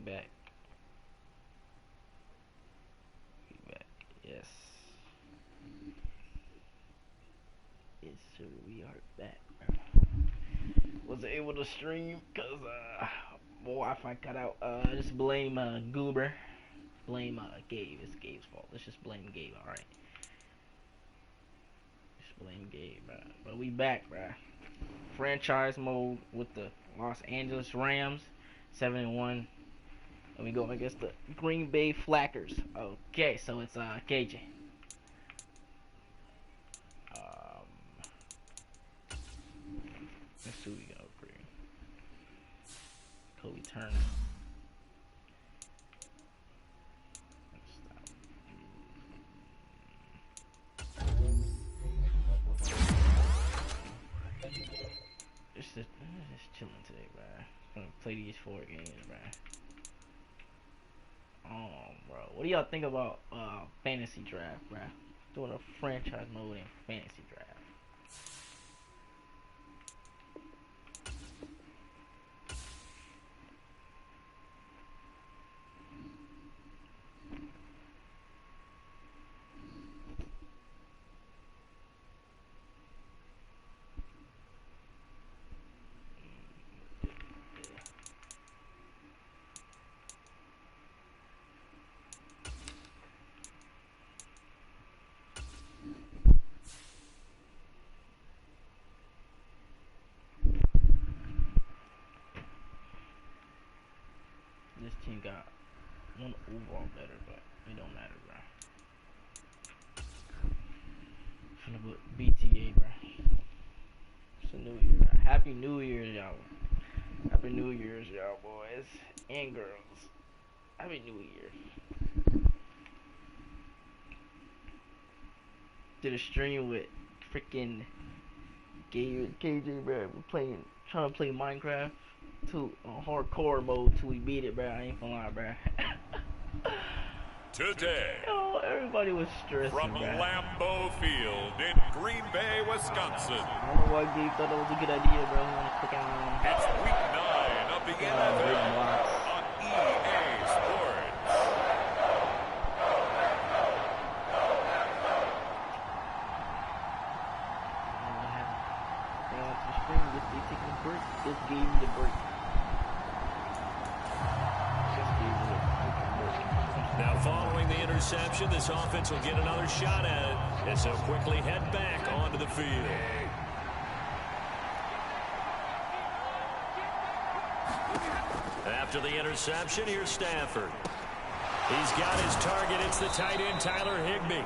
back. We back. Yes. Yes, sir. We are back. Was able to stream because my Wi-Fi cut out. Just blame Goober. Blame Gabe. It's Gabe's fault. Let's just blame Gabe. All right. Just blame Gabe, bro. But we back, bro. Franchise mode with the Los Angeles Rams, 7-1. And we go against the Green Bay Flackers. Okay, so it's KJ. Let's see what we got for you. Kobe Turner. Just chilling today, bro. Gonna play these 4 games, bro. Bro, what do y'all think about fantasy draft, bro? Doing a franchise mode in fantasy draft. This team got one overall better, but it don't matter, bro. Finna put BTA, bro. It's a new year, bro. Happy New Year's, y'all. Happy New Year's, y'all, boys and girls. Happy New Year. Did a stream with freaking KJ, bro. We're trying to play Minecraft to hardcore mode till we beat it, bro. I ain't gonna lie, bro. Today, yo, everybody was stressing, from bro. Lambeau Field in Green Bay, Wisconsin. I don't know why Gabe thought that was a good idea, bro. It's week 9 of the NFL on EA Sports. They went to the stream, they taking a break. Just gave me the break. Now, following the interception, this offense will get another shot at it as they'll quickly head back onto the field. After the interception, here's Stafford. He's got his target. It's the tight end, Tyler Higbee.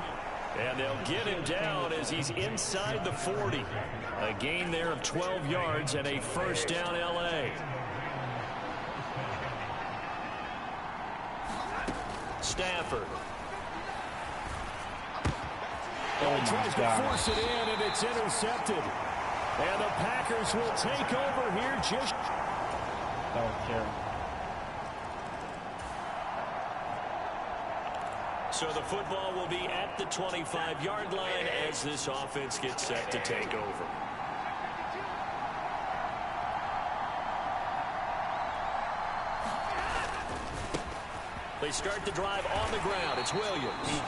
And they'll get him down as he's inside the 40. A gain there of 12 yards and a first down, L.A. Stafford. Oh, tries to force it in, and it's intercepted. And the Packers will take over here just... That was terrible. So the football will be at the 25-yard line as this offense gets set to take over. They start the drive on the ground. It's Williams.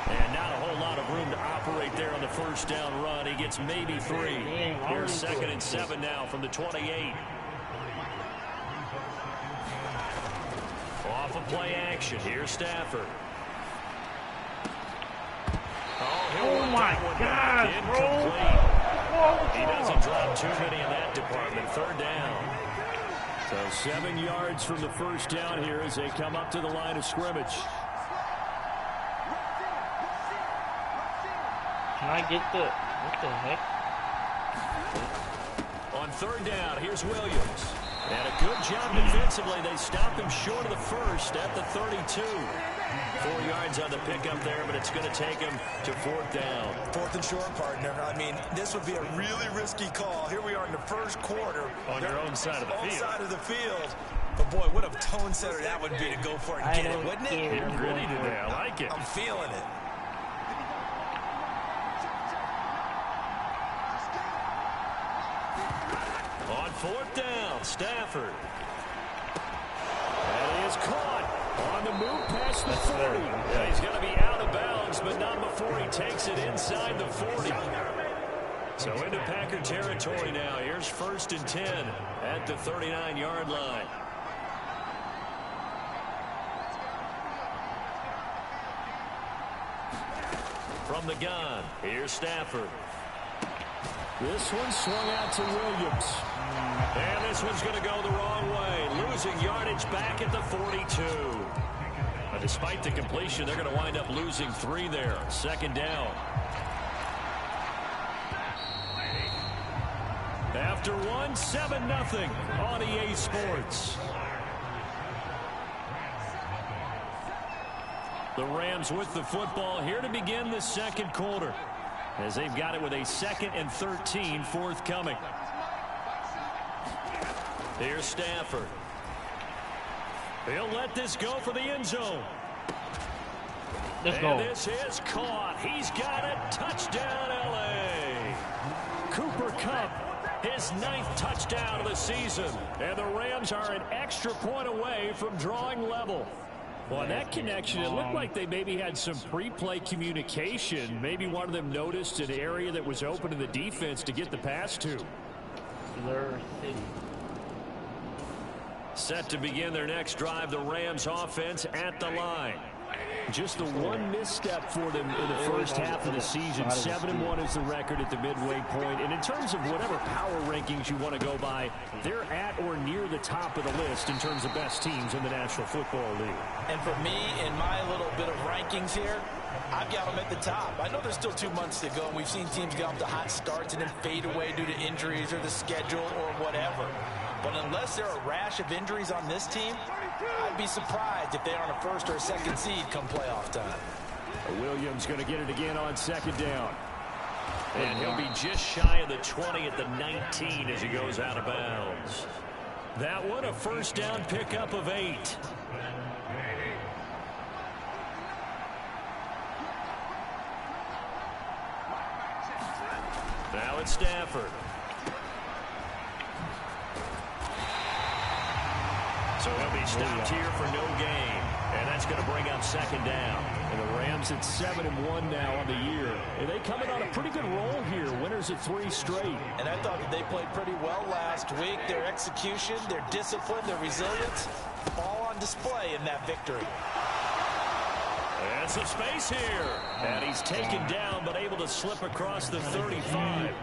And not a whole lot of room to operate there on the first down run. He gets maybe 3. Here's 2nd and 7 now from the 28. Off of play action. Here's Stafford. Oh my God, Incomplete. He doesn't drop too many in that department. 3rd down. So 7 yards from the first down here as they come up to the line of scrimmage. Can I get the... What the heck? On 3rd down, here's Williams. And a good job defensively. They stop him short of the first at the 32. 4 yards on the pickup there, but it's going to take him to 4th down. 4th and short, partner. I mean, this would be a really risky call. Here we are in the first quarter. On your own side of the field. Side of the field. But, boy, what a tone setter that would be to go for it and get it, wouldn't it? You're gritty today. I like it. I'm feeling it. On 4th down, Stafford. And he is caught on the move past the 40. Yeah, he's going to be out of bounds, but not before he takes it inside the 40. So into Packer territory now. Here's 1st and 10 at the 39-yard line. From the gun, here's Stafford. This one swung out to Williams. And this one's going to go the wrong way. Losing yardage back at the 42. But despite the completion, they're going to wind up losing 3 there. 2nd down. After 1, 7-0 on EA Sports. The Rams with the football here to begin the 2nd quarter, as they've got it with a 2nd and 13 forthcoming. Here's Stafford. He'll let this go for the end zone. Let's go. This is caught. He's got it. Touchdown, L.A. Cooper Kupp, his 9th touchdown of the season. And the Rams are an extra point away from drawing level. Well, in that connection, it looked like they maybe had some pre-play communication. Maybe one of them noticed an area that was open to the defense to get the pass to. City. Set to begin their next drive, the Rams offense at the line. Just the one misstep for them in the first half of the season. 7-1 is the record at the midway point. And in terms of whatever power rankings you want to go by, they're at or near the top of the list in terms of best teams in the National Football League. And for me, in my little bit of rankings here, I've got them at the top. I know there's still 2 months to go, and we've seen teams get off to hot starts and then fade away due to injuries or the schedule or whatever. But unless there are a rash of injuries on this team, I'd be surprised if they aren't a 1st or a 2nd seed come playoff time. Williams going to get it again on 2nd down. And he'll be just shy of the 20 at the 19 as he goes out of bounds. That one, a 1st down pickup of 8. Now it's Stafford. So he'll be stopped here for no gain. And that's going to bring up 2nd down. And the Rams at 7-1 now on the year. And they come in on a pretty good roll here. Winners of 3 straight. And I thought that they played pretty well last week. Their execution, their discipline, their resilience, all on display in that victory. And some space here. And he's taken down but able to slip across the 35.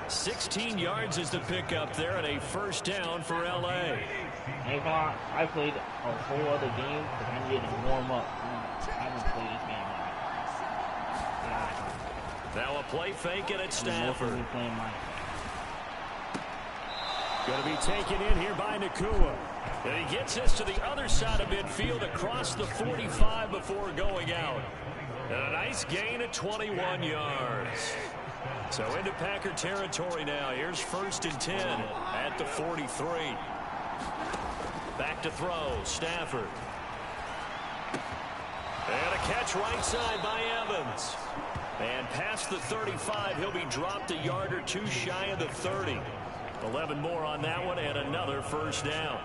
16 yards is the pickup there and a 1st down for L.A. Hey, come on. I played a whole other game because I needed to warm up. I haven't played this game yet. Now a play fake and it's Stafford. Going to be taken in here by Nakua. And he gets us to the other side of midfield across the 45 before going out. And a nice gain of 21 yards. So into Packer territory now. Here's 1st and 10 at the 43. Back to throw, Stafford. And a catch right side by Evans. And past the 35, he'll be dropped a yard or 2 shy of the 30. 11 more on that one and another 1st down.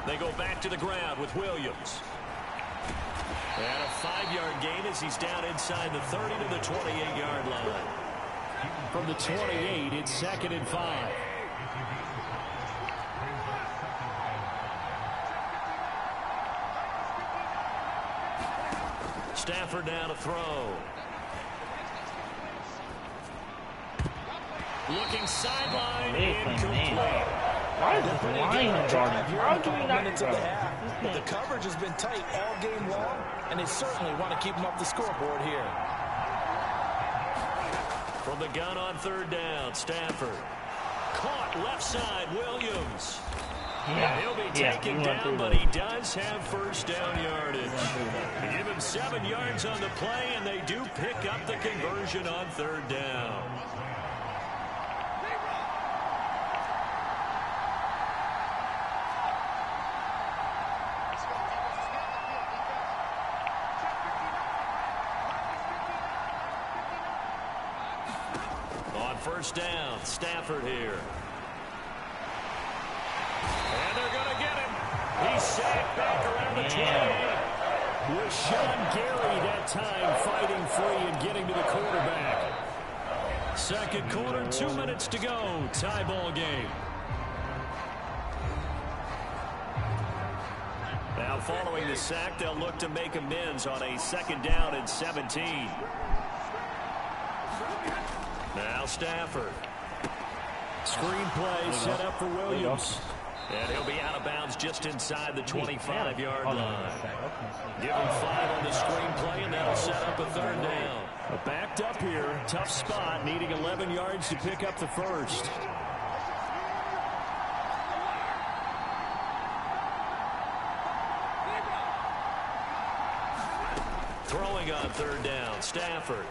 They go back to the ground with Williams. And a 5-yard gain as he's down inside the 30 to the 28-yard line. From the 28, it's 2nd and 5. Stafford now to throw. Looking sideline, incomplete. Why is this line guarding? How do we not minutes of the half? But the coverage has been tight all game long, and they certainly want to keep them up the scoreboard here. From the gun on 3rd down, Stafford. Caught left side, Williams. Yeah, he'll be taken down, but he does have 1st down yardage. They give him 7 yards on the play, and they do pick up the conversion on 3rd down. On first down, Stafford here. And they're going to get him. He's sacked back around the 28. Rashawn Gary that time fighting free and getting to the quarterback. Second quarter, 2 minutes to go. Tie ball game. Now following the sack, they'll look to make amends on a second down and 17. Now Stafford. Screen play set up for Williams. And he'll be out of bounds just inside the 25-yard line. Give him 5 on the screen play, and that'll set up a third down. Backed up here, tough spot, needing 11 yards to pick up the first. Throwing on third down, Stafford.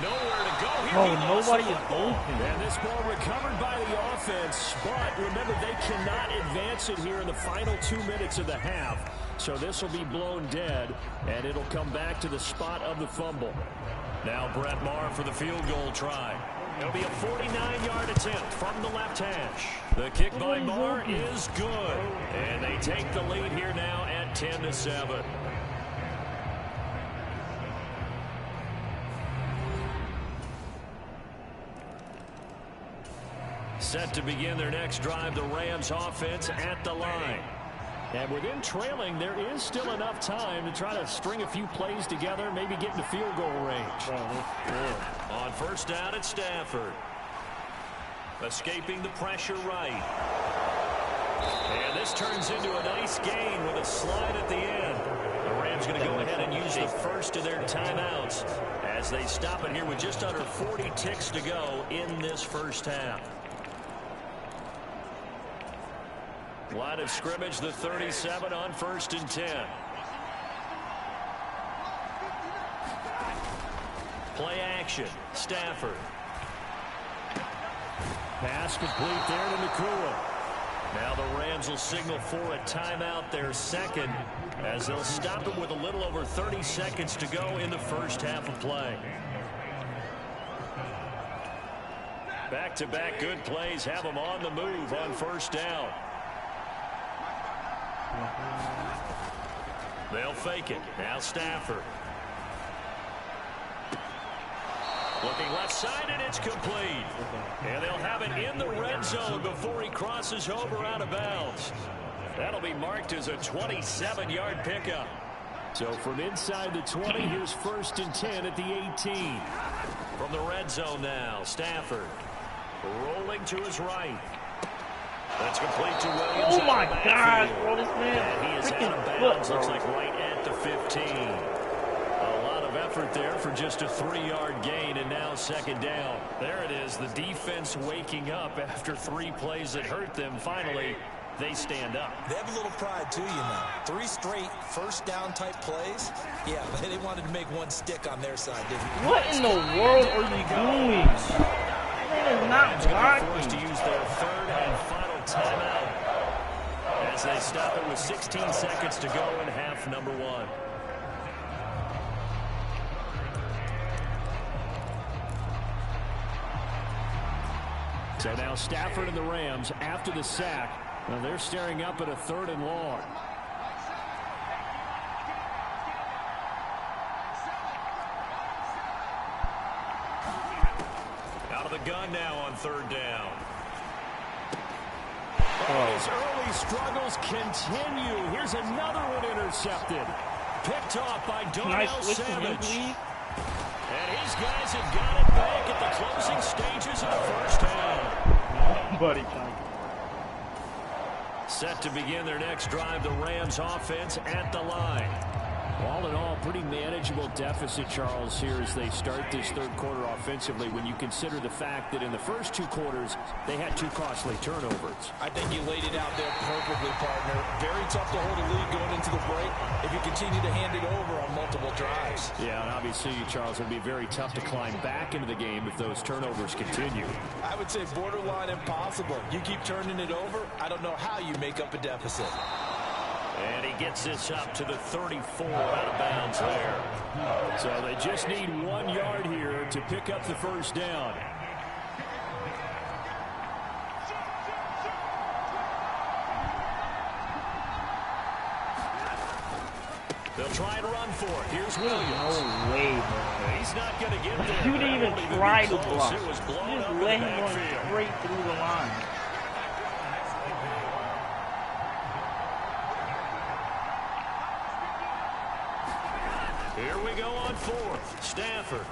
Nowhere to go here. Oh, nobody is open. And this ball recovered by the offense. But remember, they cannot advance it here in the final 2 minutes of the half. So this will be blown dead, and it'll come back to the spot of the fumble. Now Brett Maher for the field goal try. It'll be a 49-yard attempt from the left hash. The kick by Maher is good. And they take the lead here now at 10-7. Set to begin their next drive, the Rams offense at the line. And within trailing, there is still enough time to try to string a few plays together, maybe get into field goal range. On first down, it's Stafford. Escaping the pressure right. And this turns into a nice gain with a slide at the end. The Rams going to go ahead and use the first of their timeouts as they stop it here with just under 40 ticks to go in this first half. Line of scrimmage, the 37 on 1st and 10. Play action, Stafford. Pass complete there to Nakua. Now the Rams will signal for a timeout, their second, as they'll stop it with a little over 30 seconds to go in the first half of play. Back-to-back good plays have them on the move on first down. They'll fake it. Now Stafford. Looking left side, and it's complete. And they'll have it in the red zone before he crosses over out of bounds. That'll be marked as a 27-yard pickup. So from inside the 20, here's 1st and 10 at the 18. From the red zone now, Stafford rolling to his right. That's complete to Williams. Oh my gosh, bro, this man. And he is out of bounds, looks like right at the 15. A lot of effort there for just a 3-yard gain, and now second down. There it is, the defense waking up after 3 plays that hurt them. Finally, they stand up. They have a little pride too, you know. 3 straight first down type plays. Yeah, they wanted to make one stick on their side, didn't they? What in the world are you doing? That is not blocking. Forced to use their third and final timeout as they stop it with 16 seconds to go in half number 1. So now Stafford and the Rams after the sack. Well, they're staring up at a 3rd and long. Out of the gun now on 3rd down. His early struggles continue. Here's another one intercepted. Picked off by Darnell Savage. And his guys have got it back at the closing stages of the first half. Buddy. Set to begin their next drive, the Rams offense at the line. All in all, pretty manageable deficit, Charles, here as they start this third quarter offensively when you consider the fact that in the first 2 quarters, they had 2 costly turnovers. I think you laid it out there perfectly, partner. Very tough to hold a lead going into the break if you continue to hand it over on multiple drives. Yeah, and obviously, Charles, it would be very tough to climb back into the game if those turnovers continue. I would say borderline impossible. You keep turning it over, I don't know how you make up a deficit. And he gets this up to the 34 out of bounds there. So they just need 1 yard here to pick up the first down. They'll try and run for it. Here's No Williams. way, bro. He's not going to get there. You didn't even try to block. It was You blown just up let in the him run backfield. straight through the line. Here we go on fourth. Stafford.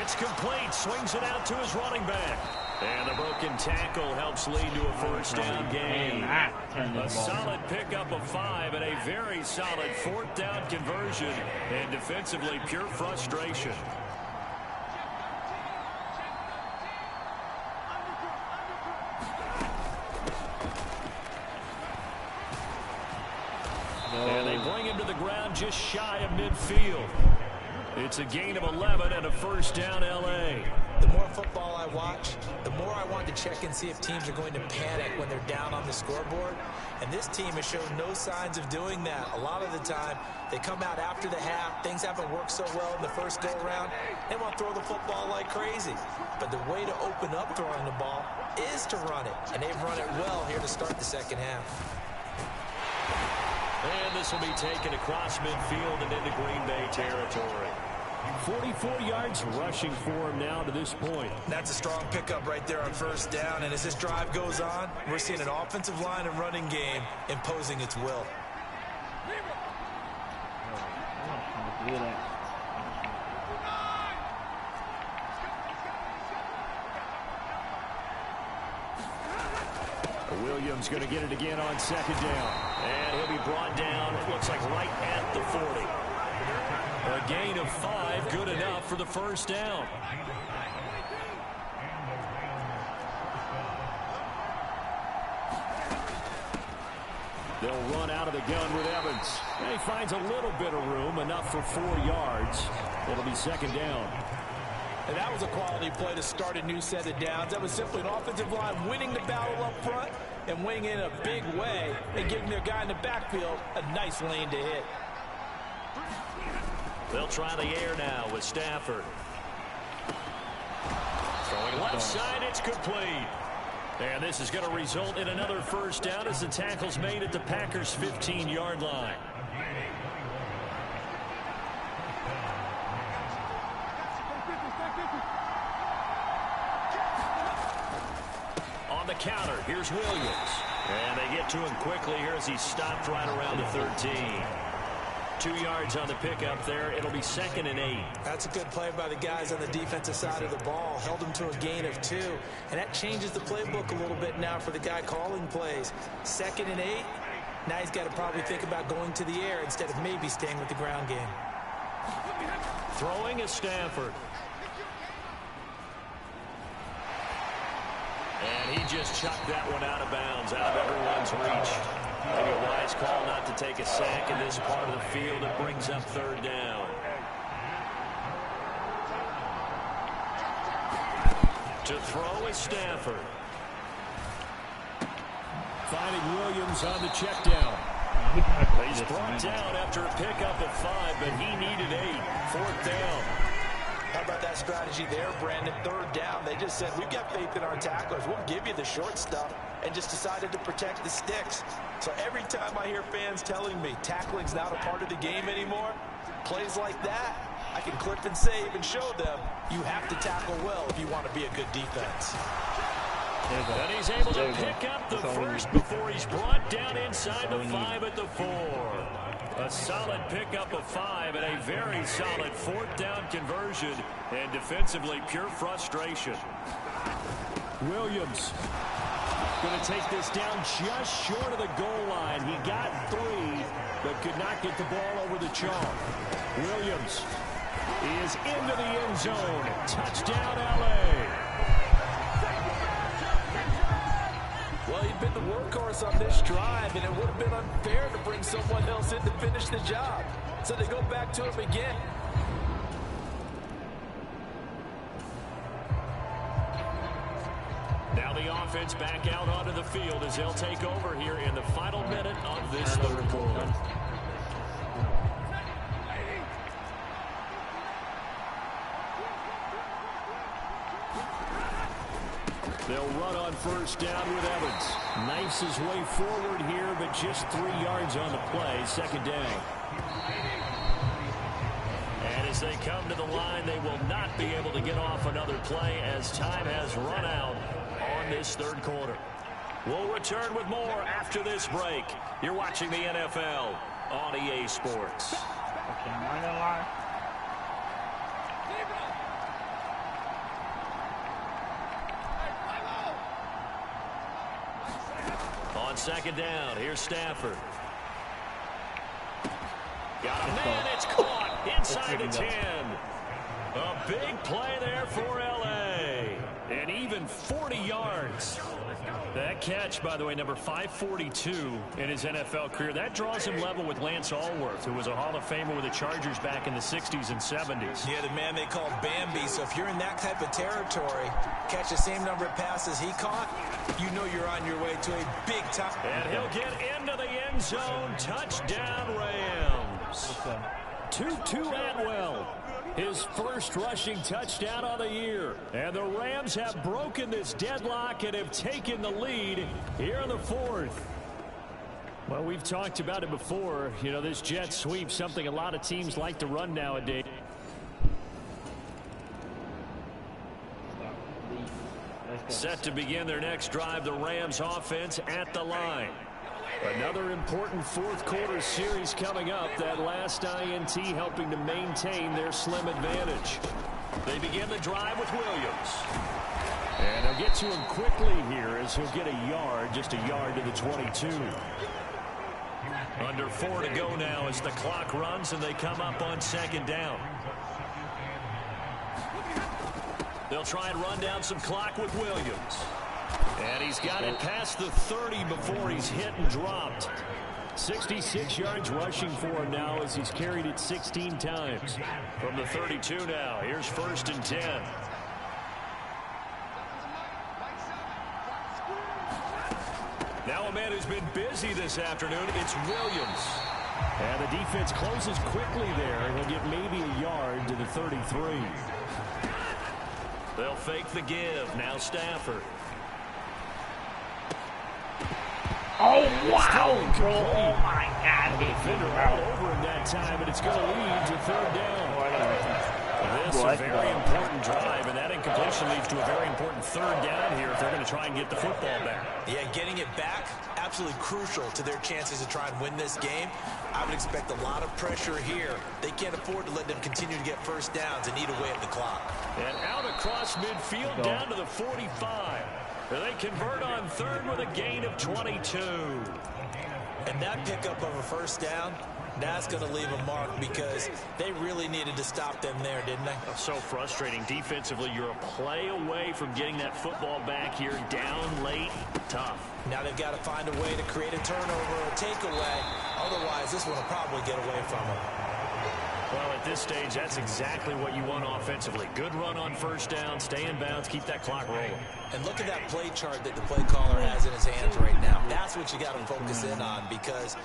It's complete. Swings it out to his running back. And the broken tackle helps lead to a first down gain. A solid pickup of 5 and a very solid fourth down conversion. And defensively, pure frustration. And they bring him to the ground just shy of midfield. It's a gain of 11 and a first down, L.A. The more football I watch, the more I want to check and see if teams are going to panic when they're down on the scoreboard. And this team has shown no signs of doing that. A lot of the time, they come out after the half. Things haven't worked so well in the first go-around. They want to throw the football like crazy. But the way to open up throwing the ball is to run it. And they've run it well here to start the second half. And this will be taken across midfield and into Green Bay territory. 44 yards rushing for him now to this point. That's a strong pickup right there on first down. And as this drive goes on, we're seeing an offensive line and running game imposing its will. Williams going to get it again on second down. And he'll be brought down, it looks like right at the 40. A gain of 5, good enough for the first down. They'll run out of the gun with Evans. And he finds a little bit of room, enough for 4 yards. It'll be second down. And that was a quality play to start a new set of downs. That was simply an offensive line winning the battle up front and winning in a big way and giving their guy in the backfield a nice lane to hit. They'll try the air now with Stafford. Throwing left side, it's complete. And this is going to result in another first down as the tackle's made at the Packers' 15-yard line. On the counter, here's Williams. And they get to him quickly here as he's stopped right around the 13. 2 yards on the pickup there. It'll be 2nd and 8. That's a good play by the guys on the defensive side of the ball. Held him to a gain of 2. And that changes the playbook a little bit now for the guy calling plays. 2nd and 8. Now he's got to probably think about going to the air instead of maybe staying with the ground game. Throwing is Stafford. And he just chucked that one out of bounds, out of everyone's reach. Maybe a wise call not to take a sack in this part of the field. It brings up third down. To throw is Stafford. Finding Williams on the check down. He's brought down after a pickup of 5, but he needed 8. 4th down. How about that strategy there, Brandon? Third down. They just said, we've got faith in our tacklers. We'll give you the short stuff, and just decided to protect the sticks. So every time I hear fans telling me tackling's not a part of the game anymore, plays like that, I can clip and save and show them you have to tackle well if you want to be a good defense. And he's able to pick up the first before he's brought down inside the 5 at the 4. A solid pickup of 5 and a very solid 4th down conversion. And defensively, pure frustration. Williams going to take this down just short of the goal line. He got 3, but could not get the ball over the chalk. Williams is into the end zone. Touchdown, L.A. Well, he'd been the workhorse on this drive, and it would have been unfair to bring someone else in to finish the job. So they go back to him again. Now the offense back out onto the field as they'll take over here in the final minute of this third quarter. They'll run on first down with Evans. Knifes his way forward here, but just 3 yards on the play. Second down. And as they come to the line, they will not be able to get off another play as time has run out on this third quarter. We'll return with more after this break. You're watching the NFL on EA Sports. Okay, am I gonna lie? On second down, here's Stafford. Got a man, it's caught inside the 10. A big play there for L.A. And even 40 yards. That catch, by the way, number 542 in his NFL career. That draws him level with Lance Allworth, who was a Hall of Famer with the Chargers back in the 60s and 70s. Yeah, the man they call Bambi. So if you're in that type of territory, catch the same number of passes he caught, you know you're on your way to a big time. And he'll get into the end zone. Touchdown, Rams. Tutu Atwell. His first rushing touchdown of the year. And the Rams have broken this deadlock and have taken the lead here in the fourth. Well, we've talked about it before. You know, this jet sweep, something a lot of teams like to run nowadays. Set to begin their next drive, the Rams offense at the line. Another important fourth quarter series coming up. That last INT helping to maintain their slim advantage. They begin the drive with Williams. And they'll get to him quickly here as he'll get a yard, just a yard to the 22. Under 4 to go now as the clock runs and they come up on second down. They'll try and run down some clock with Williams. And he's got it past the 30 before he's hit and dropped. 66 yards rushing for him now as he's carried it 16 times. From the 32 now, here's 1st and 10. Now a man who's been busy this afternoon, it's Williams. And the defense closes quickly there. He'll get maybe a yard to the 33. They'll fake the give. Now Stafford. Oh, wow. Oh, my God. The defender all over him that time, but it's going to lead to third down. This is a very important drive, and that incompletion leads to a very important third down here if they're going to try and get the football back. Yeah, getting it back, absolutely crucial to their chances to try and win this game. I would expect a lot of pressure here. They can't afford to let them continue to get first downs and eat away at the clock. And out across midfield down to the 45. They convert on third with a gain of 22. And that pickup of a first down, that's going to leave a mark because they really needed to stop them there, didn't they? So frustrating. Defensively, you're a play away from getting that football back here. Down late, tough. Now they've got to find a way to create a turnover or a takeaway. Otherwise, this one will probably get away from them. Well, at this stage, that's exactly what you want offensively. Good run on first down, stay in bounds, keep that clock rolling. And look at that play chart that the play caller has in his hands right now. That's what you got to focus in on because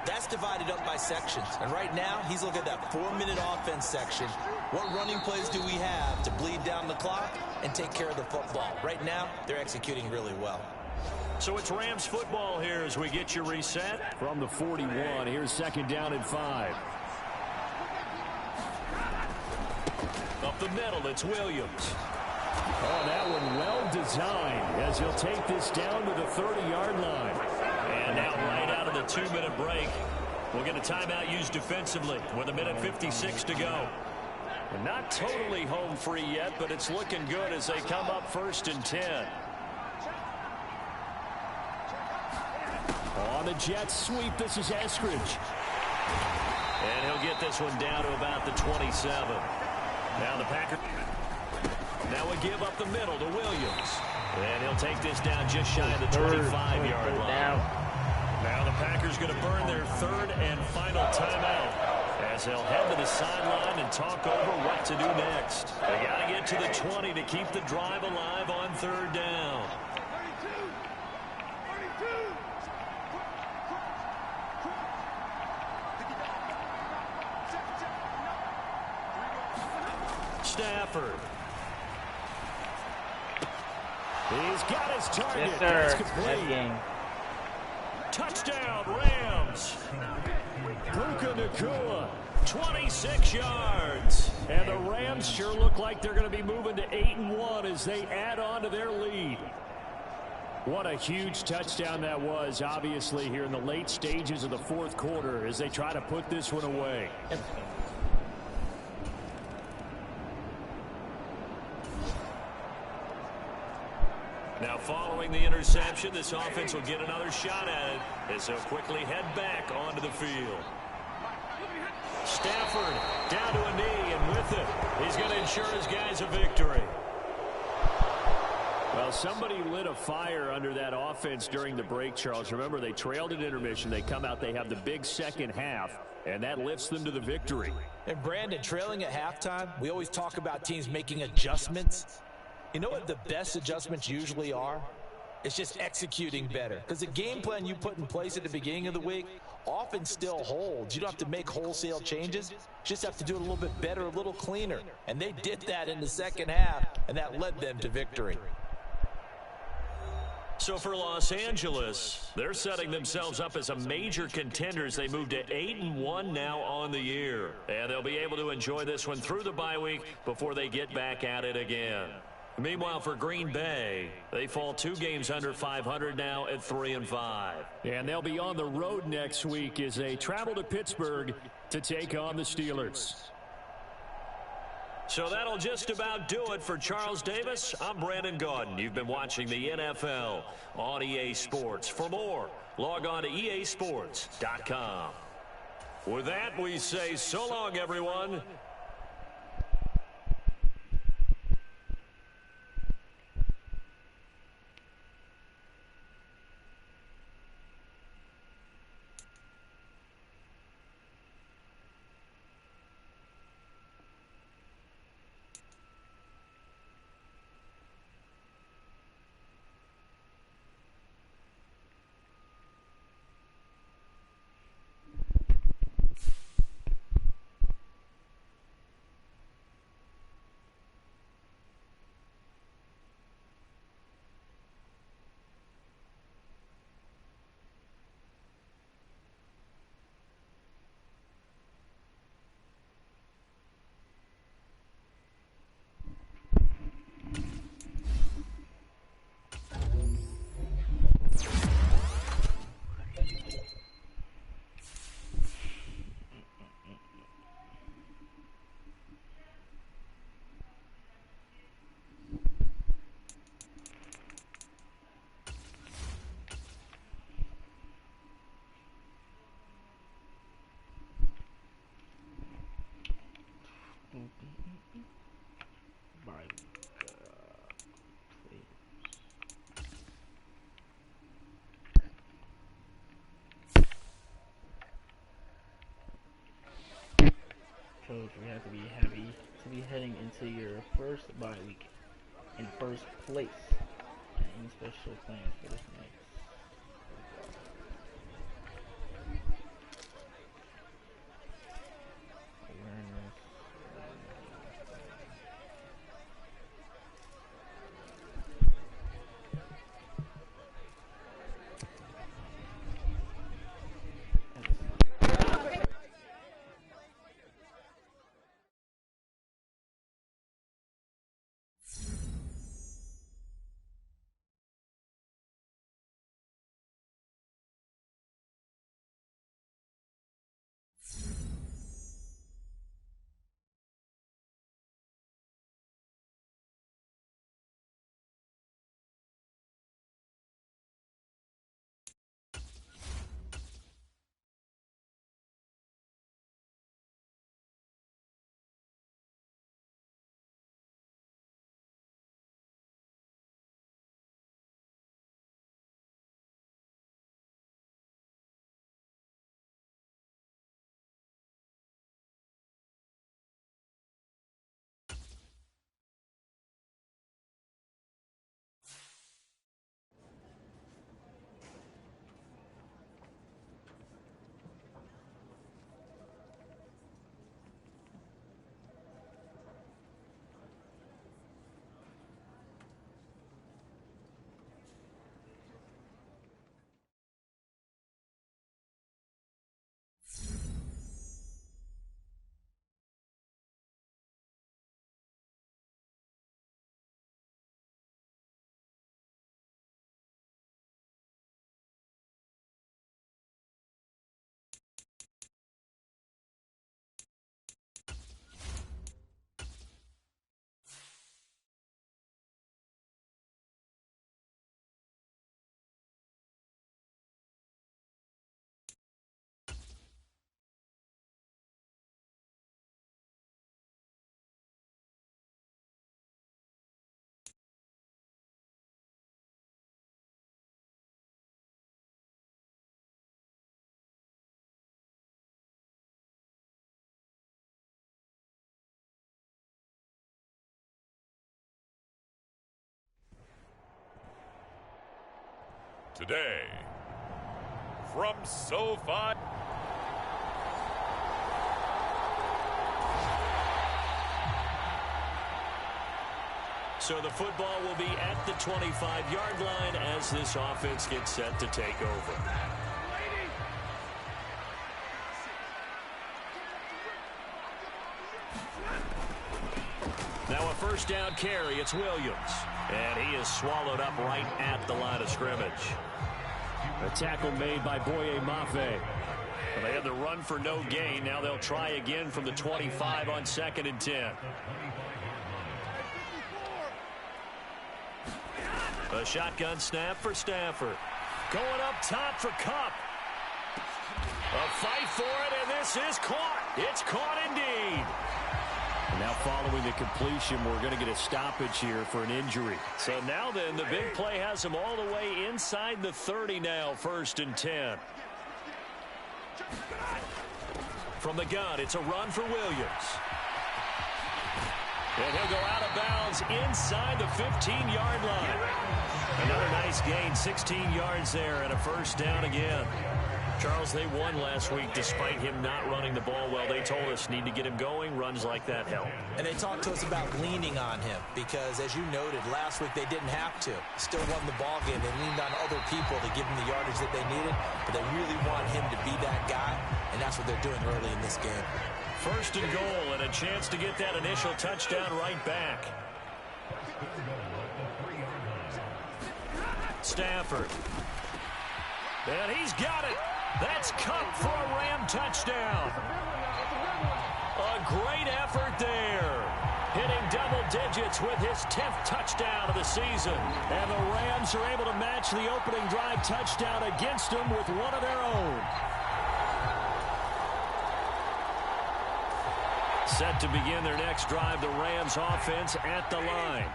that's divided up by sections. And right now, he's looking at that 4-minute offense section. What running plays do we have to bleed down the clock and take care of the football? Right now, they're executing really well. So it's Rams football here as we get you reset. From the 41, here's second down and 5. Up the middle, it's Williams. Oh, that one well designed as he'll take this down to the 30-yard line. And now right out of the 2-minute break, we'll get a timeout used defensively with 1:56 to go. We're not totally home free yet, but it's looking good as they come up 1st and 10. On the jet sweep, this is Eskridge. And he'll get this one down to about the 27. Now the Packers. Now a give up the middle to Williams. And he'll take this down just shy of the 25-yard line. Now the Packers going to burn their 3rd and final timeout as they'll head to the sideline and talk over what to do next. They got to get to the 20 to keep the drive alive on 3rd down. Stafford. He's got his target. Yes, That's sir. complete. That game. Touchdown, Rams. Puka Nacua, 26 yards. And the Rams sure look like they're going to be moving to 8-1 as they add on to their lead. What a huge touchdown that was, obviously, here in the late stages of the fourth quarter as they try to put this one away. Now, following the interception, this offense will get another shot at it as they'll quickly head back onto the field. Stafford down to a knee, and with it, he's going to ensure his guys a victory. Well, somebody lit a fire under that offense during the break, Charles. Remember, they trailed at intermission. They come out, they have the big second half, and that lifts them to the victory. And, Brandon, trailing at halftime, we always talk about teams making adjustments. You know what the best adjustments usually are? It's just executing better. Because the game plan you put in place at the beginning of the week often still holds. You don't have to make wholesale changes. You just have to do it a little bit better, a little cleaner. And they did that in the second half, and that led them to victory. So for Los Angeles, they're setting themselves up as a major contender as they move to 8-1 now on the year. And they'll be able to enjoy this one through the bye week before they get back at it again. Meanwhile, for Green Bay, they fall 2 games under 500 now at 3-5. And they'll be on the road next week as they travel to Pittsburgh to take on the Steelers. So that'll just about do it for Charles Davis. I'm Brandon Gaudin. You've been watching the NFL on EA Sports. For more, log on to easports.com. With that, we say so long, everyone. Coach, we have to be happy to be heading into your first bye week in first place. Any special plans for this night? day. From SoFi. So the football will be at the 25-yard line as this offense gets set to take over. Now a first down carry. It's Williams. And he is swallowed up right at the line of scrimmage. A tackle made by Boye Mafe. Well, they had the run for no gain. Now they'll try again from the 25 on 2nd and 10. A shotgun snap for Stafford. Going up top for Kupp. A fight for it, and this is caught. It's caught indeed. And now following the completion, we're going to get a stoppage here for an injury. So now then, the big play has him all the way inside the 30 now, 1st and 10. From the gun, it's a run for Williams. And he'll go out of bounds inside the 15-yard line. Another nice gain, 16 yards there, and a first down again. Charles, they won last week despite him not running the ball well. They told us need to get him going. Runs like that help. And they talked to us about leaning on him because, as you noted, last week they didn't have to. Still won the ball game. They leaned on other people to give him the yardage that they needed, but they really want him to be that guy, and that's what they're doing early in this game. 1st and goal and a chance to get that initial touchdown right back. Stafford. And he's got it. That's Kupp for a Ram touchdown. A great effort there. Hitting double digits with his 10th touchdown of the season. And the Rams are able to match the opening drive touchdown against them with one of their own. Set to begin their next drive, the Rams offense at the line.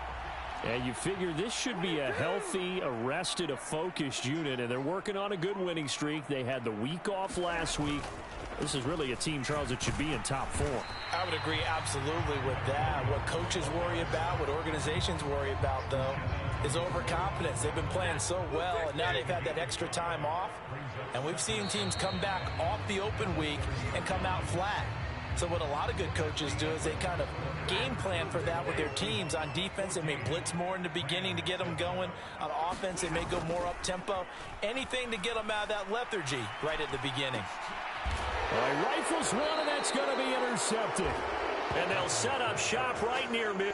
And you figure this should be a healthy, arrested, a focused unit, and they're working on a good winning streak. They had the week off last week. This is really a team, Charles, that should be in top form. I would agree absolutely with that. What coaches worry about, what organizations worry about, though, is overconfidence. They've been playing so well, and now they've had that extra time off. And we've seen teams come back off the open week and come out flat. So what a lot of good coaches do is they kind of game plan for that with their teams. On defense, they may blitz more in the beginning to get them going. On offense, they may go more up-tempo. Anything to get them out of that lethargy right at the beginning. Well, he rifles one, and that's going to be intercepted. And they'll set up shop right near mid.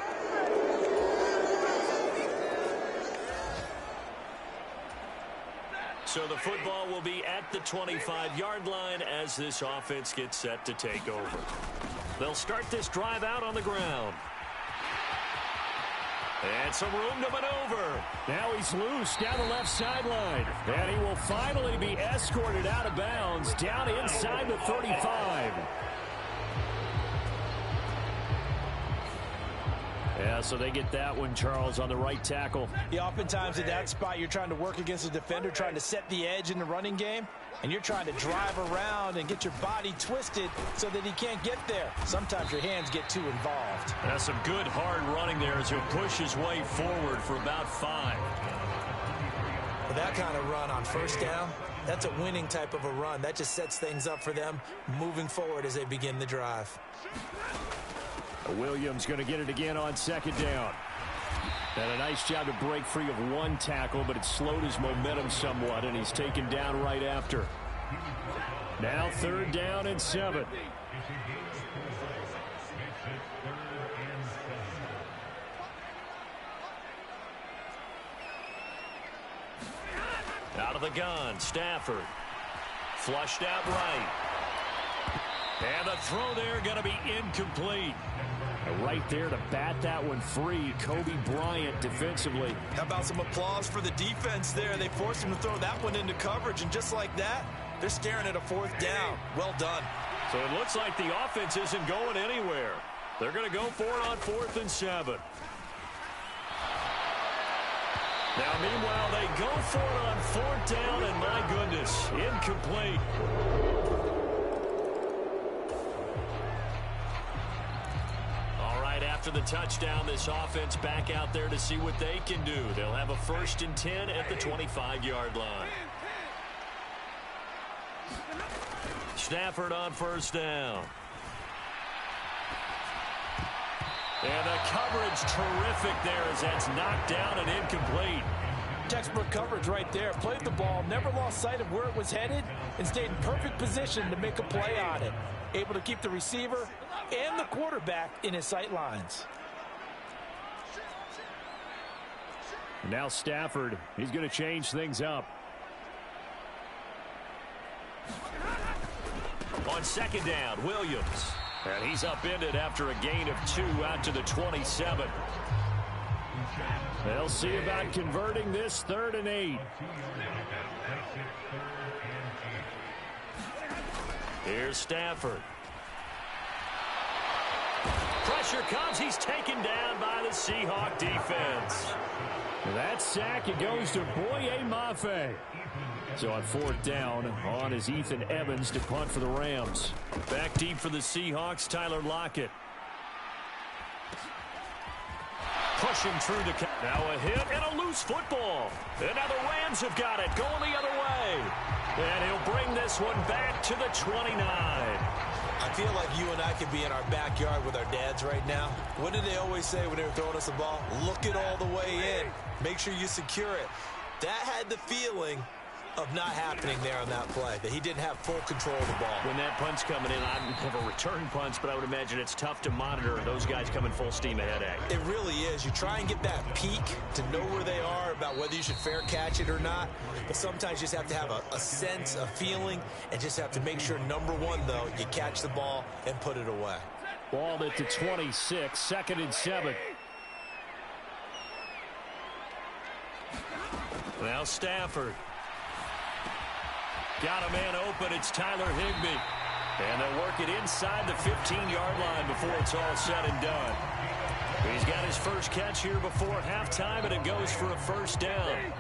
So the football will be at the 25-yard line as this offense gets set to take over. They'll start this drive out on the ground. And some room to maneuver. Now he's loose down the left sideline. And he will finally be escorted out of bounds down inside the 35. Yeah, so they get that one, Charles, on the right tackle. Yeah, oftentimes in that spot, you're trying to work against a defender, trying to set the edge in the running game, and you're trying to drive around and get your body twisted so that he can't get there. Sometimes your hands get too involved. That's some good hard running there as he'll push his way forward for about 5. With that kind of run on first down, that's a winning type of a run. That just sets things up for them moving forward as they begin the drive. Williams going to get it again on 2nd down. And a nice job to break free of one tackle, but it slowed his momentum somewhat, and he's taken down right after. Now 3rd down and 7. Out of the gun, Stafford. Flushed out right. And the throw there going to be incomplete. Right there to bat that one free, Kobe Bryant defensively. How about some applause for the defense there? They forced him to throw that one into coverage, and just like that, they're staring at a 4th down. Well done. So it looks like the offense isn't going anywhere. They're going to go for it on 4th and 7. Now, meanwhile, they go for it on 4th down, and my goodness, incomplete. After after the touchdown, this offense back out there to see what they can do. They'll have a 1st and 10 at the 25-yard line. Stafford on 1st down. And the coverage terrific there as that's knocked down and incomplete. Textbook coverage right there. Played the ball, never lost sight of where it was headed, and stayed in perfect position to make a play on it. Able to keep the receiver and the quarterback in his sight lines. Now Stafford, he's going to change things up. On 2nd down, Williams. And he's upended after a gain of 2 out to the 27. They'll see about converting this 3rd and 8. Here's Stafford. Pressure comes. He's taken down by the Seahawk defense. That sack, it goes to Boye Mafe. So on 4th down, on is Ethan Evans to punt for the Rams. Back deep for the Seahawks, Tyler Lockett. Pushing through the... Now a hit and a loose football. And now the Rams have got it, going the other way. And he'll bring this one back to the 29. I feel like you and I could be in our backyard with our dads right now. What did they always say when they were throwing us the ball? Look it all the way in. Make sure you secure it. That had the feeling of not happening there on that play, that he didn't have full control of the ball. When that punt's coming in, I have a return punch, but I would imagine it's tough to monitor those guys coming full steam ahead at you. It really is. You try and get that peek to know where they are, about whether you should fair catch it or not, but sometimes you just have to have a sense, a feeling, and just have to make sure, number one, though, you catch the ball and put it away. Ball at the 26, 2nd and 7. Now Stafford. Got a man open. It's Tyler Higbee. And they'll work it inside the 15-yard line before it's all said and done. He's got his first catch here before halftime, and it goes for a 1st down.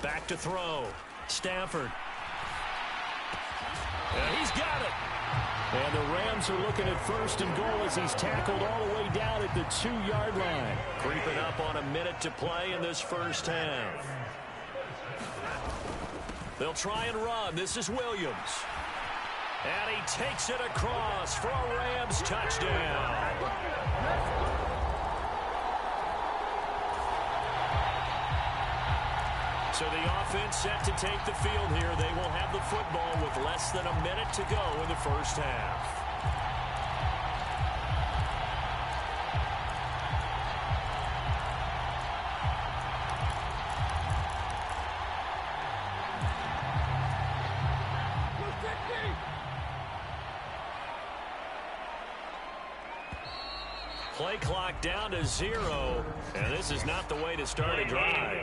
Back to throw. Stafford. And he's got it. And the Rams are looking at 1st and goal as he's tackled all the way down at the 2-yard line. Creeping up on a minute to play in this 1st half. They'll try and run. This is Williams. And he takes it across for a Rams touchdown. So the offense set to take the field here. They will have the football with less than a minute to go in the 1st half. Play clock down to 0, and this is not the way to start a drive.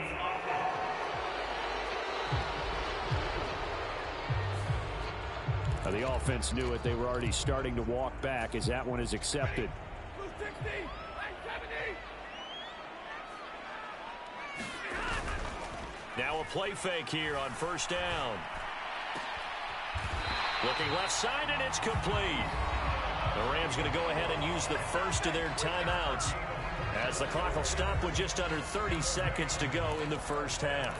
The offense knew it. They were already starting to walk back as that one is accepted. Now a play fake here on 1st down. Looking left side, and it's complete. The Rams going to go ahead and use the first of their timeouts as the clock will stop with just under 30 seconds to go in the 1st half.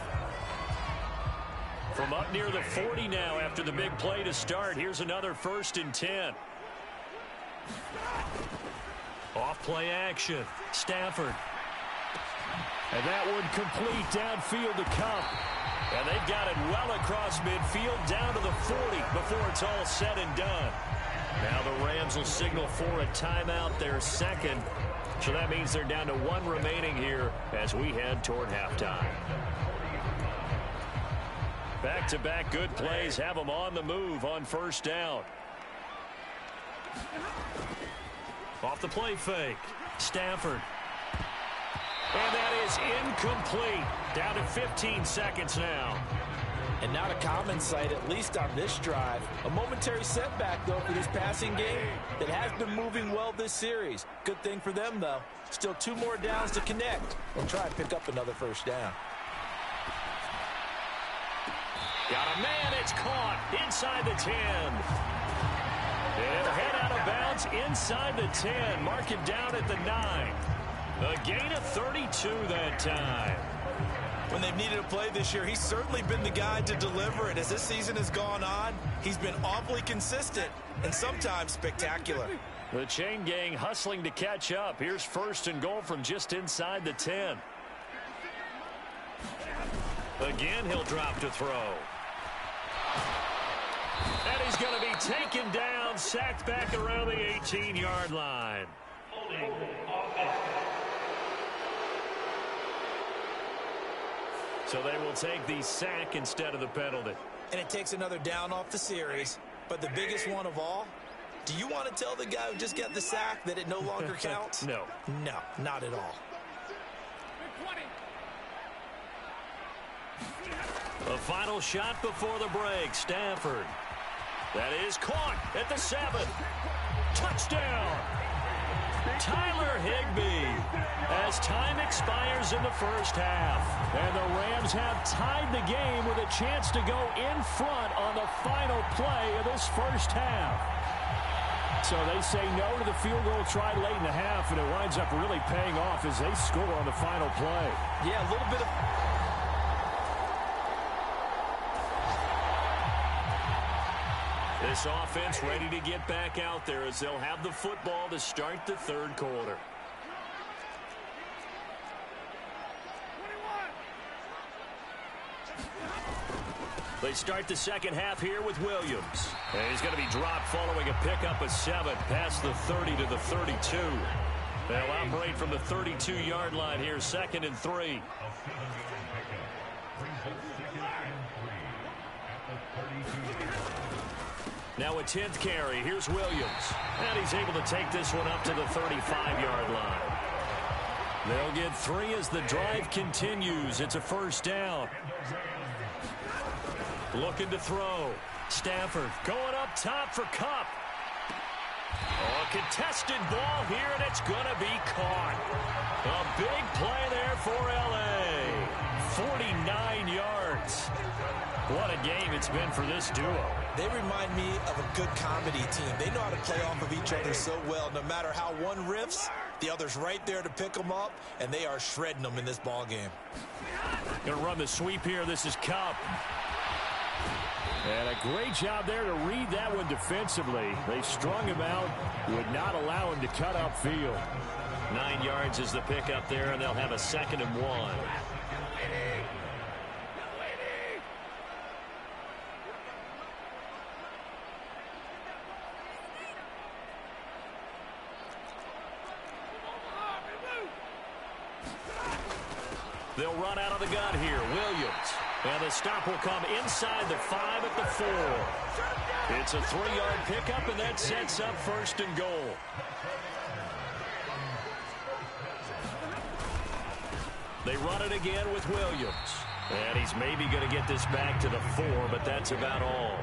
From up near the 40 now after the big play to start. Here's another 1st and 10. Off play action. Stafford. And that one complete downfield to Cup. And they've got it well across midfield down to the 40 before it's all said and done. Now the Rams will signal for a timeout, their 2nd. So that means they're down to 1 remaining here as we head toward halftime. Back-to-back good plays have them on the move on 1st down. Off the play fake. Stafford. And that is incomplete. Down to 15 seconds now. And not a common sight, at least on this drive. A momentary setback, though, for this passing game that has been moving well this series. Good thing for them, though. Still 2 more downs to connect and try and pick up another 1st down. Got a man. It's caught inside the 10. And head out of bounds inside the 10. Mark it down at the 9. A gain of 32 that time. When they've needed a play this year, he's certainly been the guy to deliver it. As this season has gone on, he's been awfully consistent and sometimes spectacular. The chain gang hustling to catch up. Here's 1st and goal from just inside the 10. Again, he'll drop to throw. And he's going to be taken down, sacked back around the 18-yard line. So they will take the sack instead of the penalty. And it takes another down off the series. But the biggest one of all, do you want to tell the guy who just got the sack that it no longer counts? No. No, not at all. The final shot before the break. Stafford. That is caught at the 7. Touchdown. Tyler Higbee. As time expires in the first half. And the Rams have tied the game with a chance to go in front on the final play of this first half. So they say no to the field goal tried late in the half, and it winds up really paying off as they score on the final play. Yeah, a little bit of... This offense ready to get back out there as they'll have the football to start the third quarter. They start the second half here with Williams. And he's going to be dropped following a pickup of 7 past the 30 to the 32. They'll operate from the 32-yard line here, 2nd and 3. Now a 10th carry. Here's Williams. And he's able to take this one up to the 35-yard line. They'll get 3 as the drive continues. It's a first down. Looking to throw. Stafford going up top for Kupp. Oh, a contested ball here, and it's going to be caught. A big play there for L.A. 49 yards. What a game it's been for this duo. They remind me of a good comedy team. They know how to play off of each other so well. No matter how one riffs, the other's right there to pick them up, and they are shredding them in this ball game. Going to run the sweep here. This is Kupp. And a great job there to read that one defensively. They strung him out, would not allow him to cut upfield. 9 yards is the pickup there, and they'll have a 2nd and 1. They'll run out of the gun here. Williams. And the stop will come inside the 5 at the 4. It's a 3-yard pickup, and that sets up 1st and goal. They run it again with Williams. And he's maybe going to get this back to the 4, but that's about all.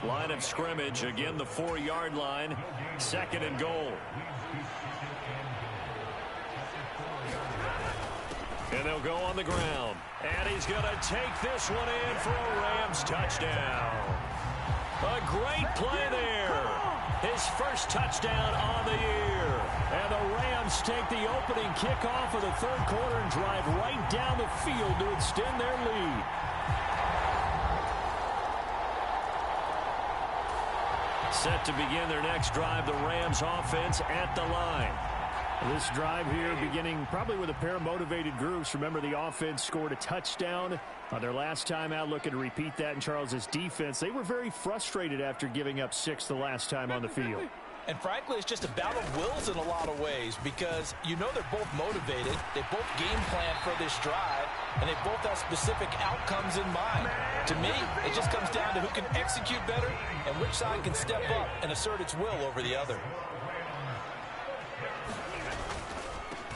Line of scrimmage, again the 4-yard line. 2nd and goal. And they'll go on the ground. And he's going to take this one in for a Rams touchdown. A great play there. His first touchdown on the year. And the Rams take the opening kickoff of the third quarter and drive right down the field to extend their lead. Set to begin their next drive, the Rams offense at the line. This drive here beginning probably with a pair of motivated groups. Remember, the offense scored a touchdown on their last time out, looking to repeat that in Charles's defense. They were very frustrated after giving up 6 the last time on the field. And frankly, it's just a battle of wills in a lot of ways because you know they're both motivated. They both game plan for this drive, and they both have specific outcomes in mind. To me, it just comes down to who can execute better and which side can step up and assert its will over the other.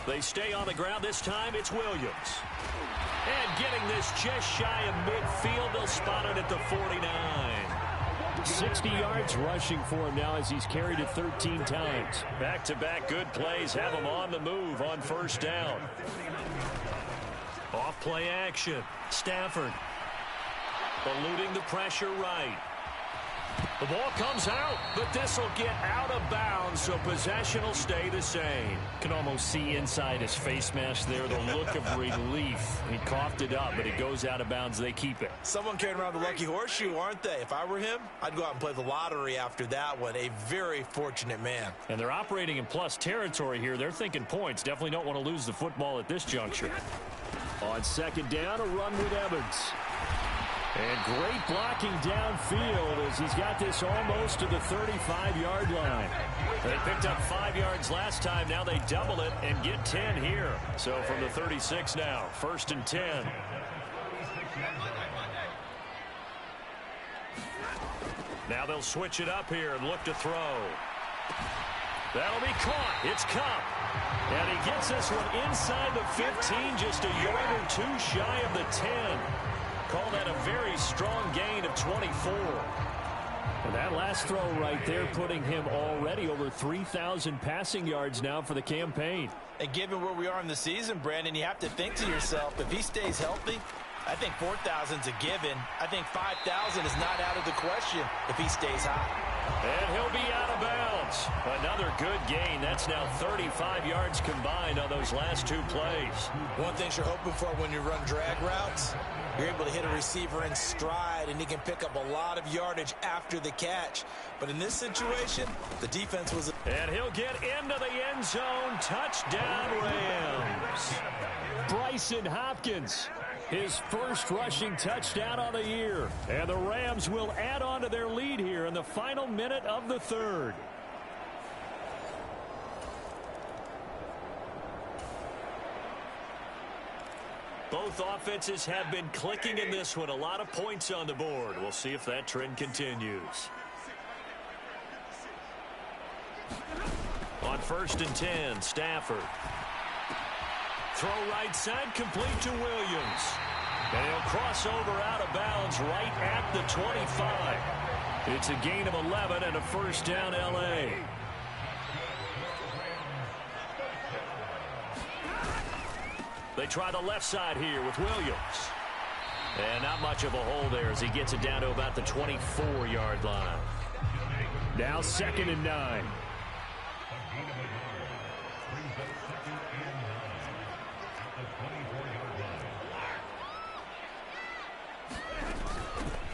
They stay on the ground. This time it's Williams. And getting this just shy of midfield. They'll spot it at the 49. 60 yards rushing for him now as he's carried it 13 times. Back-to-back good plays have him on the move on first down. Off play action. Stafford. eluding the pressure right. The ball comes out, but this will get out of bounds, so possession will stay the same. Can almost see inside his face mask there the look of relief. He coughed it up, but it goes out of bounds. They keep it. Someone carrying around the lucky horseshoe, aren't they? If I were him, I'd go out and play the lottery after that one. A very fortunate man. And they're operating in plus territory here. They're thinking points. Definitely don't want to lose the football at this juncture. On second down, a run with Evans. And great blocking downfield as he's got this almost to the 35-yard line. They picked up 5 yards last time. Now they double it and get 10 here. So from the 36 now, 1st and 10. Now they'll switch it up here and look to throw. That'll be caught. It's Cup. And he gets this one inside the 15, just a yard or two shy of the 10. Call that a very strong gain of 24. And that last throw right there putting him already over 3,000 passing yards now for the campaign. And given where we are in the season, Brandon, you have to think to yourself, if he stays healthy, I think 4,000's a given. I think 5,000 is not out of the question if he stays hot. And he'll be out of bounds. Another good gain. That's now 35 yards combined on those last 2 plays. One thing you're hoping for when you run drag routes, you're able to hit a receiver in stride, and he can pick up a lot of yardage after the catch. But in this situation, the defense was... And he'll get into the end zone. Touchdown, Rams. Bryson Hopkins, his first rushing touchdown on the year. And the Rams will add on to their lead here in the final minute of the 3rd. Both offenses have been clicking in this one. A lot of points on the board. We'll see if that trend continues. On 1st and 10, Stafford. Throw right side, complete to Williams. And he'll cross over out of bounds right at the 25. It's a gain of 11 and a first down, L.A. They try the left side here with Williams. And not much of a hole there as he gets it down to about the 24-yard line. Now 2nd and 9.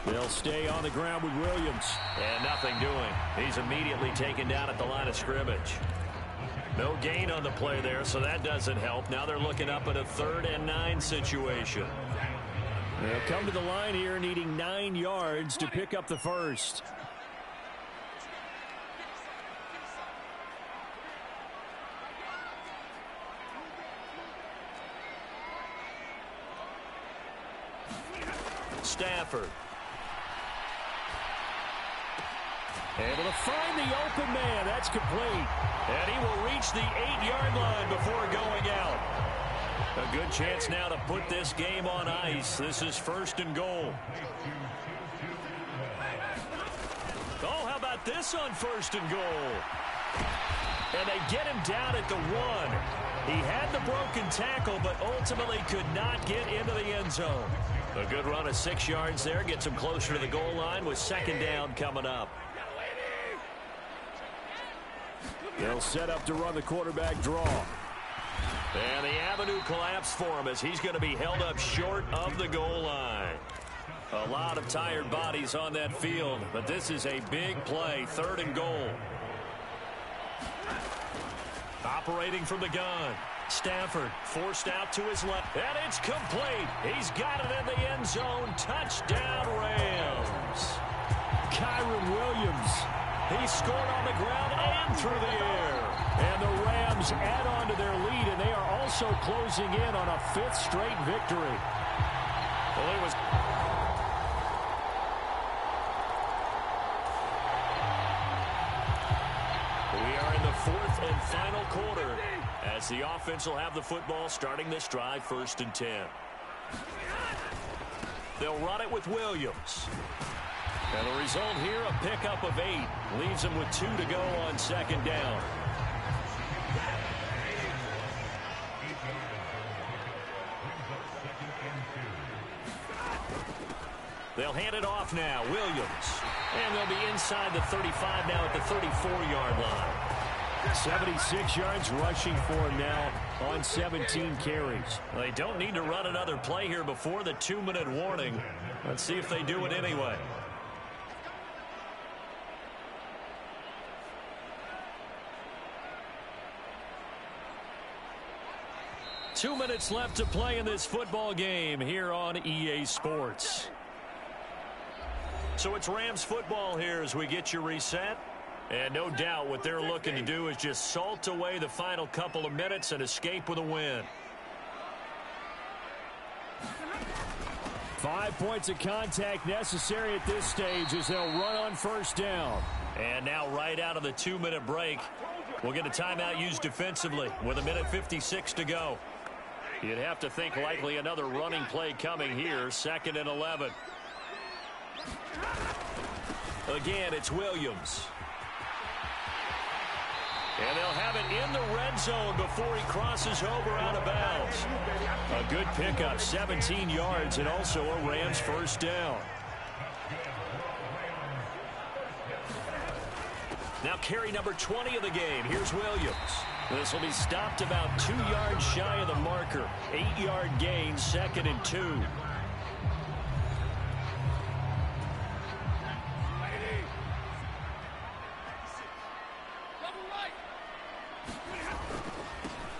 They'll stay on the ground with Williams. And nothing doing. He's immediately taken down at the line of scrimmage. No gain on the play there, so that doesn't help. Now they're looking up at a 3rd and 9 situation. They'll come to the line here needing 9 yards to pick up the first. Stafford. Able to find the open man. That's complete. And he will reach the 8-yard line before going out. A good chance now to put this game on ice. This is 1st and goal. Oh, how about this on 1st and goal? And they get him down at the 1. He had the broken tackle, but ultimately could not get into the end zone. A good run of 6 yards there. Gets him closer to the goal line with 2nd down coming up. They'll set up to run the quarterback draw. And the avenue collapsed for him as he's going to be held up short of the goal line. A lot of tired bodies on that field, but this is a big play. 3rd and goal. Operating from the gun. Stafford forced out to his left. And it's complete. He's got it in the end zone. Touchdown, Rams. Kyron Williams. He scored on the ground and through the air. And the Rams add on to their lead, and they are also closing in on a 5th straight victory. Well, it was... We are in the 4th and final quarter as the offense will have the football starting this drive 1st and 10. They'll run it with Williams. And the result here, a pickup of 8. Leaves them with 2 to go on 2nd down. They'll hand it off now. Williams. And they'll be inside the 35 now at the 34-yard line. 76 yards rushing for him now on 17 carries. They don't need to run another play here before the 2-minute warning. Let's see if they do it anyway. Two minutes left to play in this football game here on EA Sports. So it's Rams football here as we get you reset. And no doubt what they're looking to do is just salt away the final couple of minutes and escape with a win. 5 points of contact necessary at this stage as they'll run on first down. And now right out of the 2-minute break, we'll get a timeout used defensively with 1:56 to go. You'd have to think likely another running play coming here, 2nd and 11. Again, it's Williams. And they'll have it in the red zone before he crosses over out of bounds. A good pickup, 17 yards, and also a Rams first down. Now carry number 20 of the game. Here's Williams. This will be stopped about 2 yards shy of the marker. 8-yard gain, 2nd and 2.